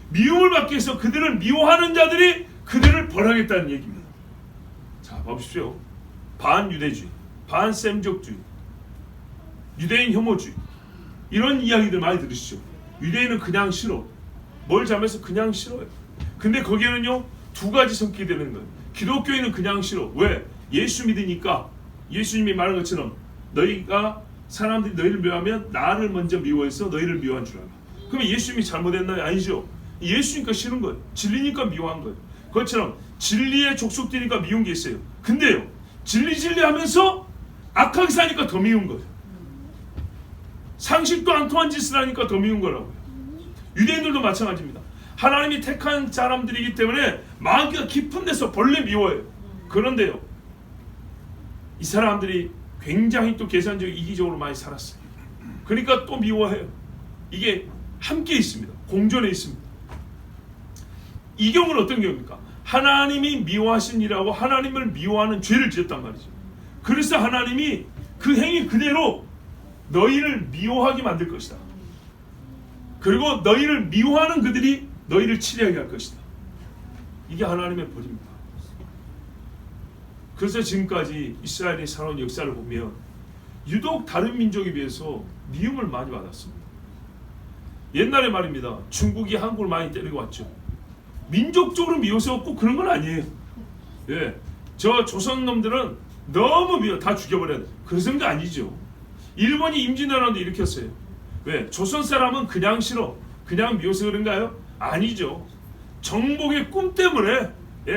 미움을 받게 해서 그들을 미워하는 자들이 그들을 벌하겠다는 얘기입니다. 자, 보십시오. 반유대주의, 반셈족주의, 유대인 혐오주의 이런 이야기들 많이 들으시죠. 유대인은 그냥 싫어. 뭘 잘못해서 그냥 싫어요. 근데 거기에는요 두 가지 성격이 되는 거예요. 기독교인은 그냥 싫어. 왜? 예수 믿으니까 예수님이 말한 것처럼 너희가 사람들이 너희를 미워하면 나를 먼저 미워해서 너희를 미워한 줄 알아. 그러면 예수님이 잘못했나요? 아니죠. 예수니까 싫은 거예요. 진리니까 미워한 거예요. 그것처럼 진리에 족속되니까 미운 게 있어요. 근데요 진리 하면서 악하게 사니까 더 미운 거예요. 상식도 안 통한 짓을 하니까 더 미운 거라고요. 유대인들도 마찬가지입니다. 하나님이 택한 사람들이기 때문에 마귀가 깊은 데서 본래 미워해요. 그런데요 이 사람들이 굉장히 또 계산적이고 이기적으로 많이 살았어요. 그러니까 또 미워해요. 이게 함께 있습니다. 공존해 있습니다. 이 경우는 어떤 경우입니까? 하나님이 미워하신 일하고 하나님을 미워하는 죄를 지었단 말이죠. 그래서 하나님이 그 행위 그대로 너희를 미워하게 만들 것이다. 그리고 너희를 미워하는 그들이 너희를 치려하게 할 것이다. 이게 하나님의 벌입니다. 그래서 지금까지 이스라엘이 살아온 역사를 보면 유독 다른 민족에 비해서 미움을 많이 받았습니다. 옛날에 말입니다. 중국이 한국을 많이 때리고 왔죠. 민족적으로 미워서 꼭 그런 건 아니에요. 예, 저 조선 놈들은 너무 미워 다 죽여버려야 돼. 그런 게 아니죠. 일본이 임진왜란도 일으켰어요. 왜? 조선 사람은 그냥 싫어, 그냥 미워서 그런가요? 아니죠. 정복의 꿈 때문에,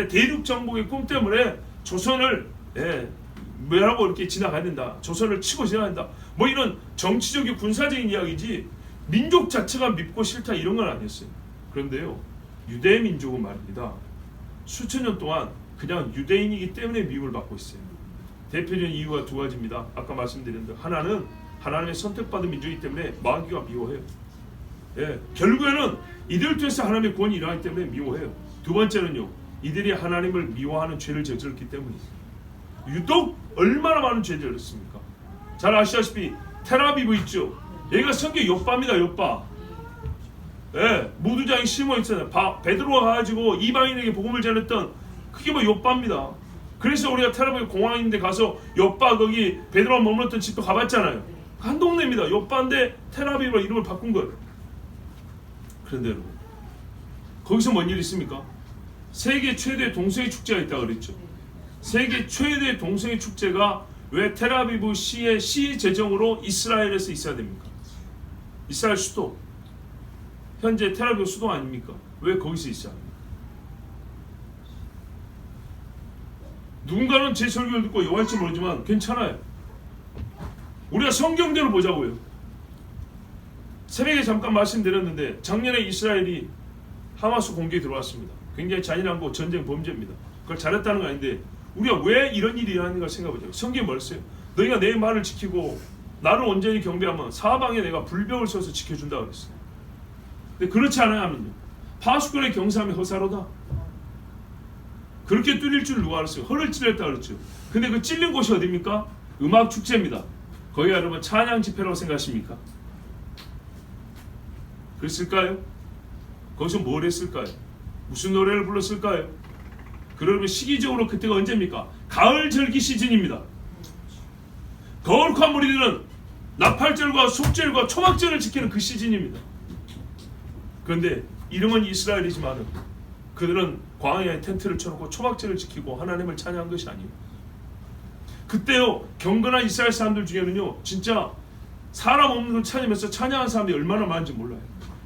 대륙 정복의 꿈 때문에 조선을 뭐라고 이렇게 지나가야 된다, 조선을 치고 지나가야 된다, 뭐 이런 정치적인 군사적인 이야기지 민족 자체가 밉고 싫다 이런 건 아니었어요. 그런데요, 유대 민족은 말입니다, 수천 년 동안 그냥 유대인이기 때문에 미움을 받고 있어요. 대표적인 이유가 두 가지입니다. 아까 말씀드린 대로 하나는 하나님의 선택받은 민족이기 때문에 마귀가 미워해요. 결국에는 이들 통해서 하나님의 구원이 일어나기 때문에 미워해요. 두 번째는요, 이들이 하나님을 미워하는 죄를 저질렀기 때문이에요. 유독 얼마나 많은 죄를 저질렀습니까? 잘 아시다시피 텔아비브 있죠. 여기가 성경 욥바입니다. 욥바. 모두장이 심어 있잖아요. 베드로가 가가지고 이방인에게 복음을 전했던 그게 뭐 욥바입니다. 그래서 우리가 텔아비브 공항인데 가서 욥바 거기 베드로가 머물렀던 집도 가봤잖아요. 한 동네입니다. 욥바인데 텔아비브로 이름을 바꾼 거예요. 그런데 여러분, 거기서 뭔 일이 있습니까? 세계 최대 동성애 축제가 있다고 그랬죠. 세계 최대 동성애 축제가 왜 텔아비브 시의 시 재정으로 이스라엘에서 있어야 됩니까? 이스라엘 수도, 현재 텔아비브 수도 아닙니까? 왜 거기서 있어야 합니까? 누군가는 제 설교를 듣고 요할지 모르지만 괜찮아요. 우리가 성경대로 보자고요. 새벽에 잠깐 말씀드렸는데 작년에 이스라엘이 하마스 공격에 들어왔습니다. 굉장히 잔인한 거 전쟁 범죄입니다. 그걸 잘했다는 거 아닌데 우리가 왜 이런 일이 일어나는가 생각해보죠. 성경이 뭐랬어요? 너희가 내 말을 지키고 나를 온전히 경배하면 사방에 내가 불병을 써서 지켜준다 그랬어요. 근데 그렇지 않아야 하면요, 파수꾼의 경사함이 허사로다. 그렇게 뚫릴 줄 누가 알았어요? 허를 찔렸다 그랬죠. 근데 그 찔린 곳이 어디입니까? 음악 축제입니다. 거기가 여러분 찬양 집회라고 생각하십니까? 그랬을까요? 거기서 뭘 했을까요? 무슨 노래를 불렀을까요? 그러면 시기적으로 그때가 언제입니까? 가을 절기 시즌입니다. 거룩한 무리들은 나팔절과 속절과 초막절을 지키는 그 시즌입니다. 그런데 이름은 이스라엘이지만 그들은 광야에 텐트를 쳐놓고 초막절을 지키고 하나님을 찬양한 것이 아니에요. 그때요, 경건한 이스라엘 사람들 중에는요, 진짜 사람 없는 걸 찬양하면서 찬양한 사람들이 얼마나 많은지 몰라요.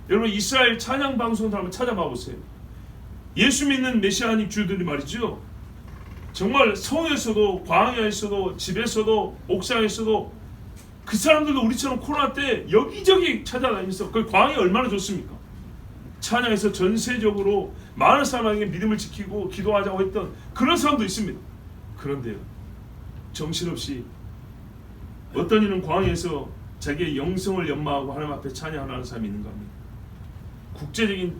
여러분, 이스라엘 찬양 방송을 한번 찾아봐 보세요. 예수 믿는 메시아닉 주들이 말이죠, 정말 성에서도 광야에서도 집에서도 옥상에서도 그 사람들도 우리처럼 코로나 때 여기저기 찾아다니면서 그 광야 얼마나 좋습니까? 찬양에서 전세적으로 많은 사람에게 믿음을 지키고 기도하자고 했던 그런 사람도 있습니다. 그런데요, 정신없이 어떤 이는 광야에서 자기의 영성을 연마하고 하나님 앞에 찬양하는 사람이 있는가 합니다. 국제적인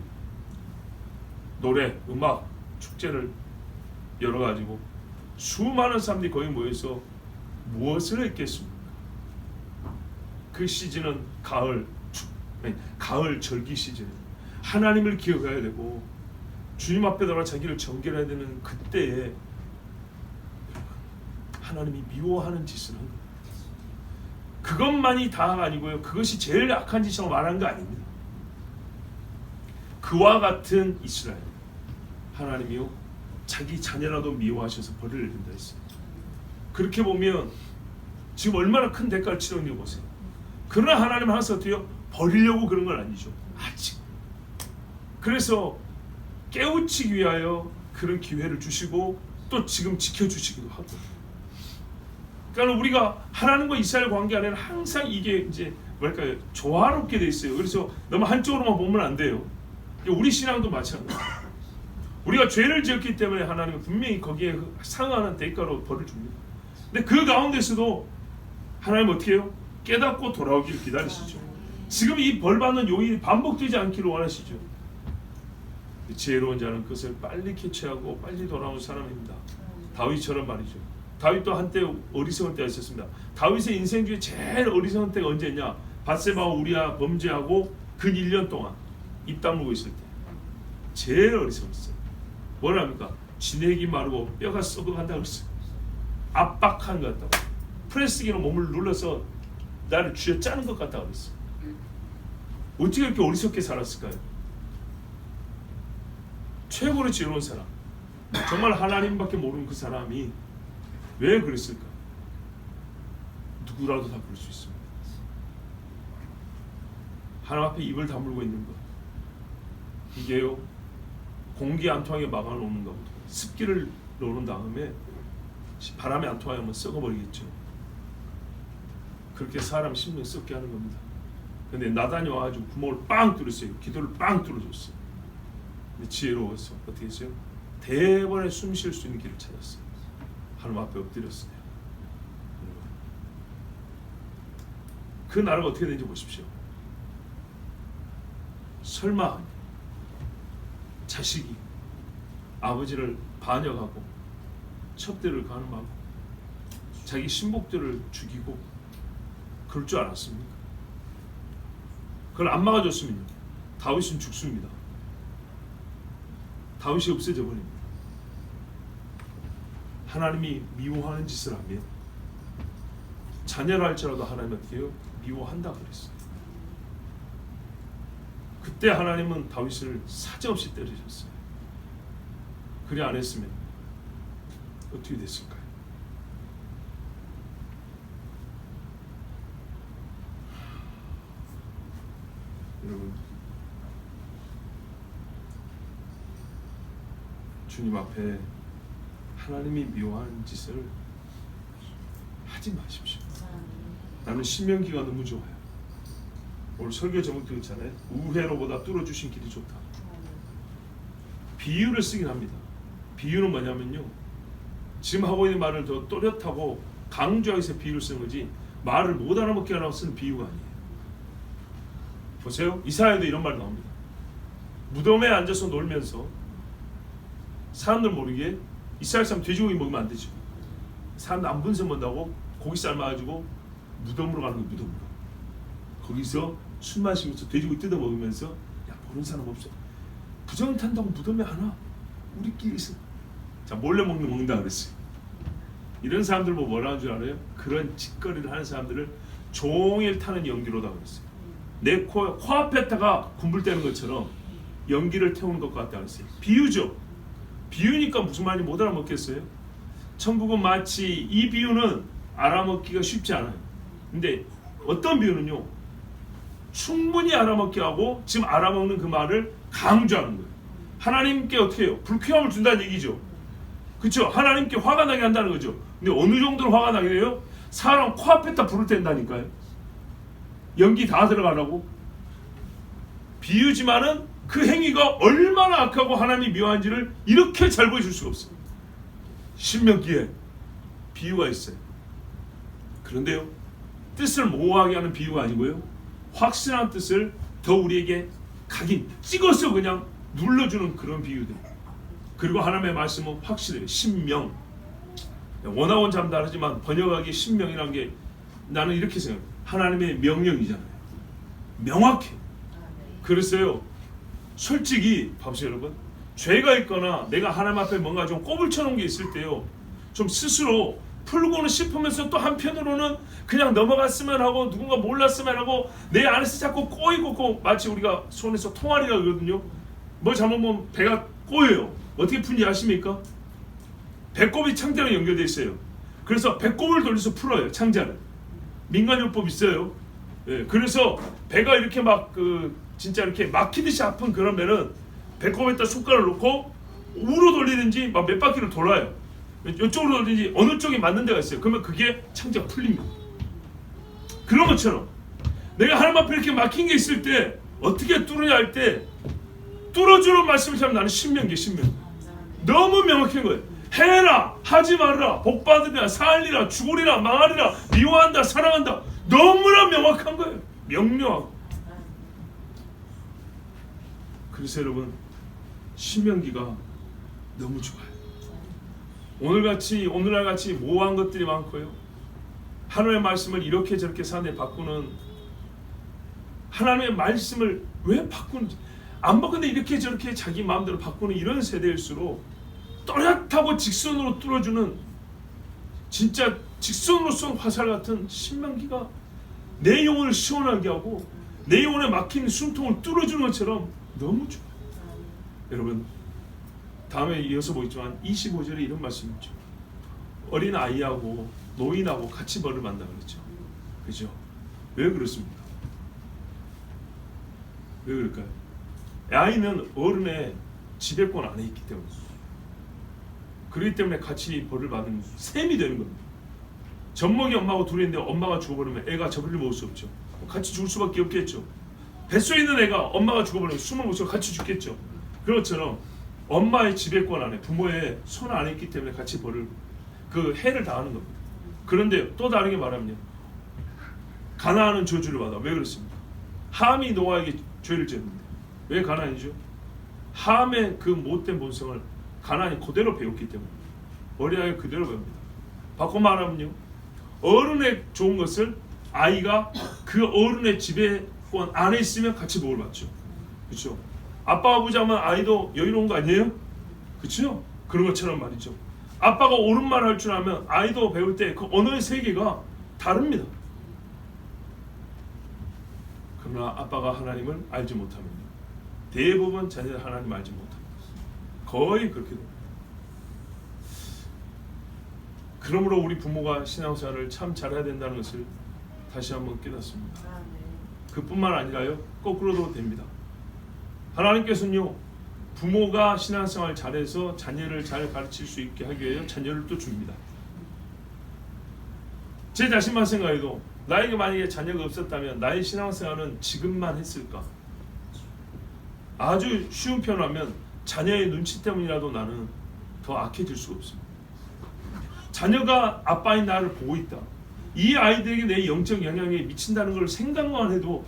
노래, 음악, 축제를 열어가지고 수많은 사람들이 거기 모여서 무엇을 했겠습니까? 그 시즌은 가을 절기 시즌입니다. 하나님을 기억해야 되고 주님 앞에 나와 자기를 정결해야 되는 그때에 하나님이 미워하는 짓을 한 거예요. 그것만이 다가 아니고요, 그것이 제일 악한 짓이라고 말하는 거 아닙니다. 그와 같은 이스라엘, 하나님이요, 자기 자녀라도 미워하셔서 벌을 내린다 했어요. 그렇게 보면 지금 얼마나 큰 대가를 치렀는지 보세요. 그러나 하나님 하나서 어때요? 버리려고 그런 건 아니죠. 아직. 그래서 깨우치기 위하여 그런 기회를 주시고 또 지금 지켜주시기도 하고. 그러니까 우리가 하나님과 이스라엘 관계 안에는 항상 이게 이제 뭐랄까요, 조화롭게 돼 있어요. 그래서 너무 한쪽으로만 보면 안 돼요. 우리 신앙도 마찬가지예요. 우리가 죄를 지었기 때문에 하나님은 분명히 거기에 상응하는 대가로 벌을 줍니다. 근데 그 가운데서도 하나님 어떻게 해요? 깨닫고 돌아오기를 기다리시죠. 지금 이 벌받는 요일이 반복되지 않기를 원하시죠. 지혜로운 자는 그것을 빨리 캐치하고 빨리 돌아오는 사람입니다. 다윗처럼 말이죠. 다윗도 한때 어리석을 때가 있었습니다. 다윗의 인생 중에 제일 어리석은 때가 언제냐? 밧세바와 우리아 범죄하고 근 1년 동안 입 다물고 있을 때 제일 어리석었어요. 뭐랍니까? 진액이 마르고 뼈가 썩어간다고 했어요. 압박한 것 같다고, 프레스기로 몸을 눌러서 나를 쥐어 짜는 것 같다고 했어요. 어떻게 그렇게 어리석게 살았을까요? 최고로 지혜로운 사람, 정말 하나님밖에 모르는 그 사람이 왜 그랬을까? 누구라도 다 볼 수 있습니다. 하나님 앞에 입을 다물고 있는 것, 이게요, 공기 안 통하게 막아놓는 것부터 습기를 넣는 다음에 바람이 안 통하면 썩어버리겠죠. 그렇게 사람 심령 썩게 하는 겁니다. 근데 나단이 와가지고 구멍을 빵 뚫었어요. 기도를 빵 뚫어줬어요. 근데 지혜로워서 어떻게 했어요? 대번에 숨 쉴 수 있는 길을 찾았어요. 하나님 앞에 엎드렸어요. 그 나라가 어떻게 되는지 보십시오. 설마 자식이 아버지를 반역하고 첩대를 가늠하고 자기 신복들을 죽이고 그럴 줄 알았습니까? 그걸 안 막아줬으면요, 다윗은 죽습니다. 다윗이 없어져 버립니다. 하나님이 미워하는 짓을 하면 자녀를 할지라도 하나님 어떻게 해요? 미워한다 그랬어요. 그때 하나님은 다윗을 사정없이 때리셨어요. 그래 안 했으면 어떻게 됐을까요? 여러분, 주님 앞에 하나님이 미워하는 짓을 하지 마십시오. 나는 신명기가 너무 좋아요. 오늘 설교 제목도 있잖아요. 우회로보다 뚫어주신 길이 좋다. 비유를 쓰긴 합니다. 비유는 뭐냐면요, 지금 하고 있는 말을 더 또렷하고 강조하기 위해서 비유를 쓰는 거지, 말을 못 알아먹게 하려고 쓰는 비유가 아니에요. 보세요. 이사야에도 이런 말 나옵니다. 무덤에 앉아서 놀면서 사람들 모르게 이스라엘 사람 돼지고기 먹으면 안 되죠. 사람들 안 분석 본다고 고기 삶아가지고 무덤으로 가는 거예요. 무덤으로. 거기서 술 마시면서 돼지고기 뜯어 먹으면서, 야, 모르는 사람 없어. 부정 탄다고 무덤에 하나? 우리끼리서. 자, 몰래 먹는다 그랬어요. 이런 사람들 뭐 뭐라는 줄 알아요? 그런 짓거리를 하는 사람들을 종일 타는 연기로다 그랬어요. 내 코앞에다가 군불대는 것처럼 연기를 태우는 것 같다 그랬어요. 비유죠. 비유니까 무슨 말인지 못 알아먹겠어요? 천국은 마치, 이 비유는 알아먹기가 쉽지 않아요. 근데 어떤 비유는요, 충분히 알아먹게 하고 지금 알아먹는 그 말을 강조하는 거예요. 하나님께 어떻게 해요? 불쾌함을 준다는 얘기죠. 그렇죠? 하나님께 화가 나게 한다는 거죠. 근데 어느 정도로 화가 나게 돼요? 사람 코앞에다 불을 뗀다니까요. 연기 다 들어가라고. 비유지만은 그 행위가 얼마나 악하고 하나님이 미워한지를 이렇게 잘 보여줄 수가 없어요. 신명기에 비유가 있어요. 그런데요, 뜻을 모호하게 하는 비유가 아니고요, 확실한 뜻을 더 우리에게 각인 찍어서 그냥 눌러주는 그런 비유들. 그리고 하나님의 말씀은 확실해요. 신명. 원어원 참 다르지만 번역하기 신명이라는 게, 나는 이렇게 생각해요. 하나님의 명령이잖아요. 명확해. 그랬어요. 솔직히 봐보세요 여러분, 죄가 있거나 내가 하나님 앞에 뭔가 좀 꼽을 쳐놓은 게 있을 때요, 좀 스스로 풀고는 싶으면서 또 한편으로는 그냥 넘어갔으면 하고 누군가 몰랐으면 하고 내 안에서 자꾸 꼬이고, 마치 우리가 손에서 통아리라 그러거든요. 뭘 잘못하면 배가 꼬여요. 어떻게 푸는지 아십니까? 배꼽이 창자랑 연결되어 있어요. 그래서 배꼽을 돌려서 풀어요, 창자를. 민간요법 있어요. 예, 그래서 배가 이렇게 막 진짜 이렇게 막히듯이 아픈 그러면은 배꼽에다 손가락을 놓고 우로 돌리든지 막 몇 바퀴를 돌아요. 이쪽으로 돌리든지 어느 쪽에 맞는 데가 있어요. 그러면 그게 창자가 풀립니다. 그런 것처럼 내가 하나님 앞에 이렇게 막힌 게 있을 때 어떻게 뚫으냐 할 때 뚫어주는 말씀을 하면 나는 신명기. 너무 명확한 거예요. 해라, 하지 말라, 복받으랴, 살리라, 죽으리라, 망하리라, 미워한다, 사랑한다. 너무나 명확한 거예요. 명료하고. 그래서 여러분, 신명기가 너무 좋아요. 오늘날 같이 모호한 것들이 많고요, 하나님의 말씀을 이렇게 저렇게 사내 바꾸는, 하나님의 말씀을 왜 바꾸는지 안 바꾸는데 이렇게 저렇게 자기 마음대로 바꾸는 이런 세대일수록 또렷하고 직선으로 뚫어주는, 진짜 직선으로 쏜 화살 같은 신명기가 내 영혼을 시원하게 하고 내 영혼에 막힌 숨통을 뚫어주는 것처럼 너무 좋아요. 여러분, 다음에 이어서 보겠지만 25절에 이런 말씀이 있죠. 어린 아이하고 노인하고 같이 벌을 만나 그랬죠. 그죠? 왜 그렇습니까? 왜 그럴까요? 아이는 어른의 지배권 안에 있기 때문에. 그렇기 때문에 같이 벌을 받는 셈이 되는 겁니다. 젖먹이 엄마하고 둘이 있는데 엄마가 죽어버리면 애가 저리를 먹을 수 없죠. 같이 죽을 수밖에 없겠죠. 뱃속에 있는 애가 엄마가 죽어버리면 숨을 못 쉬고 같이 죽겠죠. 그런 것처럼 엄마의 지배권 안에, 부모의 손 안에 있기 때문에 같이 벌을, 그 해를 당하는 겁니다. 그런데 또 다르게 말하면요, 가나안은 저주를 받아. 왜 그렇습니까? 함이 노아에게 죄를 지었는데 왜 가나안이죠? 함의 그 못된 본성을 가나안이 그대로 배웠기 때문에 어린아이가 그대로 배웁니다. 바꿔 말하면요, 어른의 좋은 것을 아이가 그 어른의 지배권 안에 있으면 같이 복을 받죠. 그렇죠? 아빠가 보자면 아이도 여유로운 거 아니에요? 그렇죠? 그런 것처럼 말이죠. 아빠가 옳은 말 할 줄 알면 아이도 배울 때 그 언어의 세계가 다릅니다. 그러나 아빠가 하나님을 알지 못하면 대부분 자녀들 하나님을 알지 못합니다. 거의 그렇게 됩니다. 그러므로 우리 부모가 신앙생활을 참 잘해야 된다는 것을 다시 한번 깨닫습니다. 그뿐만 아니라요, 거꾸로도 됩니다. 하나님께서는요, 부모가 신앙생활 잘해서 자녀를 잘 가르칠 수 있게 하기 위해 자녀를 또 줍니다. 제 자신만 생각해도 나에게 만약에 자녀가 없었다면 나의 신앙생활은 지금만 했을까? 아주 쉬운 표현하면 자녀의 눈치 때문이라도 나는 더 악해질 수가 없습니다. 자녀가 아빠인 나를 보고 있다, 이 아이들에게 내 영적 영향이 미친다는 걸 생각만 해도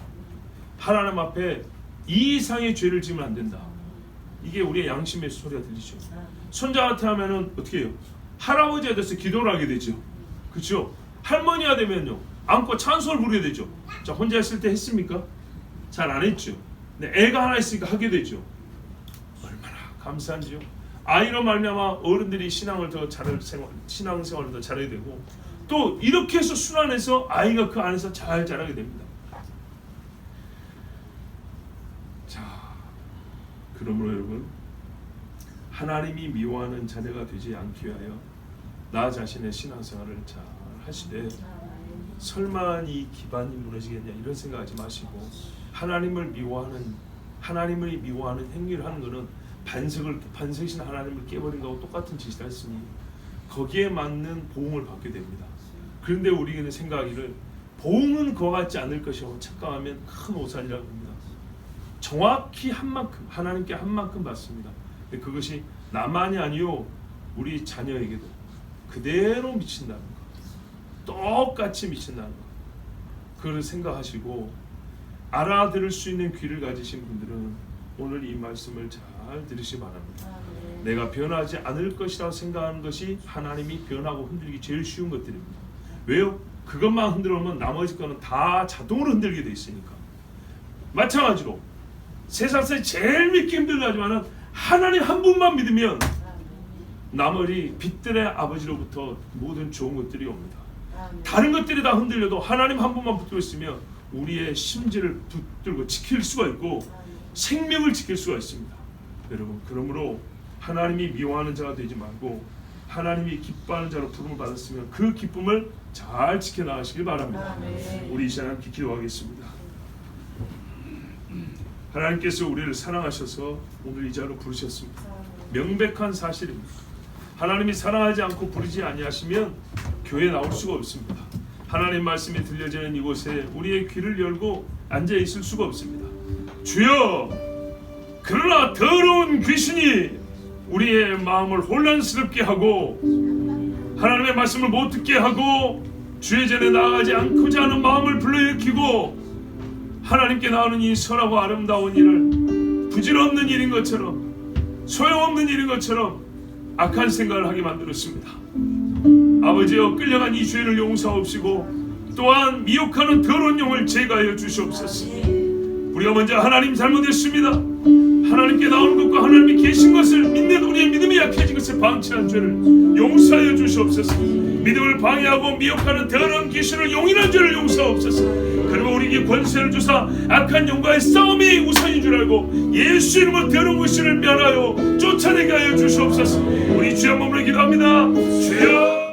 하나님 앞에 이 이상의 죄를 지으면 안 된다. 이게 우리의 양심의 소리가 들리죠. 손자한테 하면은 어떻게 해요? 할아버지가 돼서 기도를 하게 되죠. 그렇죠? 할머니가 되면요, 안고 찬송을 부르게 되죠. 자, 혼자 있을 때 했습니까? 잘 안 했죠. 근데 애가 하나 있으니까 하게 되죠. 얼마나 감사한지요. 아이로 말미암아 어른들이 신앙을 더 잘할 신앙생활을 더 잘하게 되고, 또 이렇게 해서 순환해서 아이가 그 안에서 잘 자라게 됩니다. 자, 그러므로 여러분, 하나님이 미워하는 자녀가 되지 않기 위하여 나 자신의 신앙생활을 잘 하시되, 설마 이 기반이 무너지겠냐 이런 생각하지 마시고, 하나님을 미워하는 행위를 하는 것은 반석이신 하나님을 깨버린 것과 똑같은 짓을 했으니 거기에 맞는 보응을 받게 됩니다. 그런데 우리는 생각하기를 보응은 그와 같지 않을 것이라고 착각하면 큰 오산이라고 합니다. 정확히 한 만큼, 하나님께 한 만큼 받습니다. 그것이 나만이 아니요, 우리 자녀에게도 그대로 미친다는 것, 똑같이 미친다는 것, 그걸 생각하시고 알아들을 수 있는 귀를 가지신 분들은 오늘 이 말씀을 잘 들으시기 바랍니다. 내가 변하지 않을 것이라고 생각하는 것이 하나님이 변하고 흔들기 제일 쉬운 것들입니다. 왜요? 그것만 흔들면 나머지 거는 다 자동으로 흔들게 돼 있으니까. 마찬가지로 세상에서 제일 믿기 힘든 거지만은 하나님 한 분만 믿으면 나머지 빛들의 아버지로부터 모든 좋은 것들이 옵니다. 다른 것들이 다 흔들려도 하나님 한 분만 붙들고 있으면 우리의 심지를 붙들고 지킬 수가 있고 생명을 지킬 수가 있습니다. 여러분, 그러므로 하나님이 미워하는 자가 되지 말고 하나님이 기뻐하는 자로 부름을 받았으면 그 기쁨을 잘 지켜나가시길 바랍니다. 우리 이 시간 함께 기도하겠습니다. 하나님께서 우리를 사랑하셔서 오늘 이 자로 부르셨습니다. 명백한 사실입니다. 하나님이 사랑하지 않고 부르지 아니하시면 교회에 나올 수가 없습니다. 하나님 말씀이 들려지는 이곳에 우리의 귀를 열고 앉아 있을 수가 없습니다. 주여, 그러나 더러운 귀신이 우리의 마음을 혼란스럽게 하고 하나님의 말씀을 못 듣게 하고 주의 전에 나아가지 않고자 하는 마음을 불러일으키고 하나님께 나오는 이 선하고 아름다운 일을 부질없는 일인 것처럼, 소용없는 일인 것처럼 악한 생각을 하게 만들었습니다. 아버지여, 끌려간 이 죄를 용서하옵시고 또한 미혹하는 더러운 영을 제거하여 주시옵소서. 우리가 먼저 하나님 잘못했습니다. 하나님께 나오는 것과 하나님이 계신 것을 믿는 우리의 믿음이 약해진 것을 방치한 죄를 용서하여 주시옵소서. 믿음을 방해하고 미혹하는 더러운 귀신을 용인한 죄를 용서하옵소서. 그리고 우리에게 권세를 주사 악한 영과의 싸움이 우선인 줄 알고 예수 이름으로 더러운 귀신을 멸하여 쫓아내게 하여 주시옵소서. 우리 주여 머물러 기도합니다. 주여.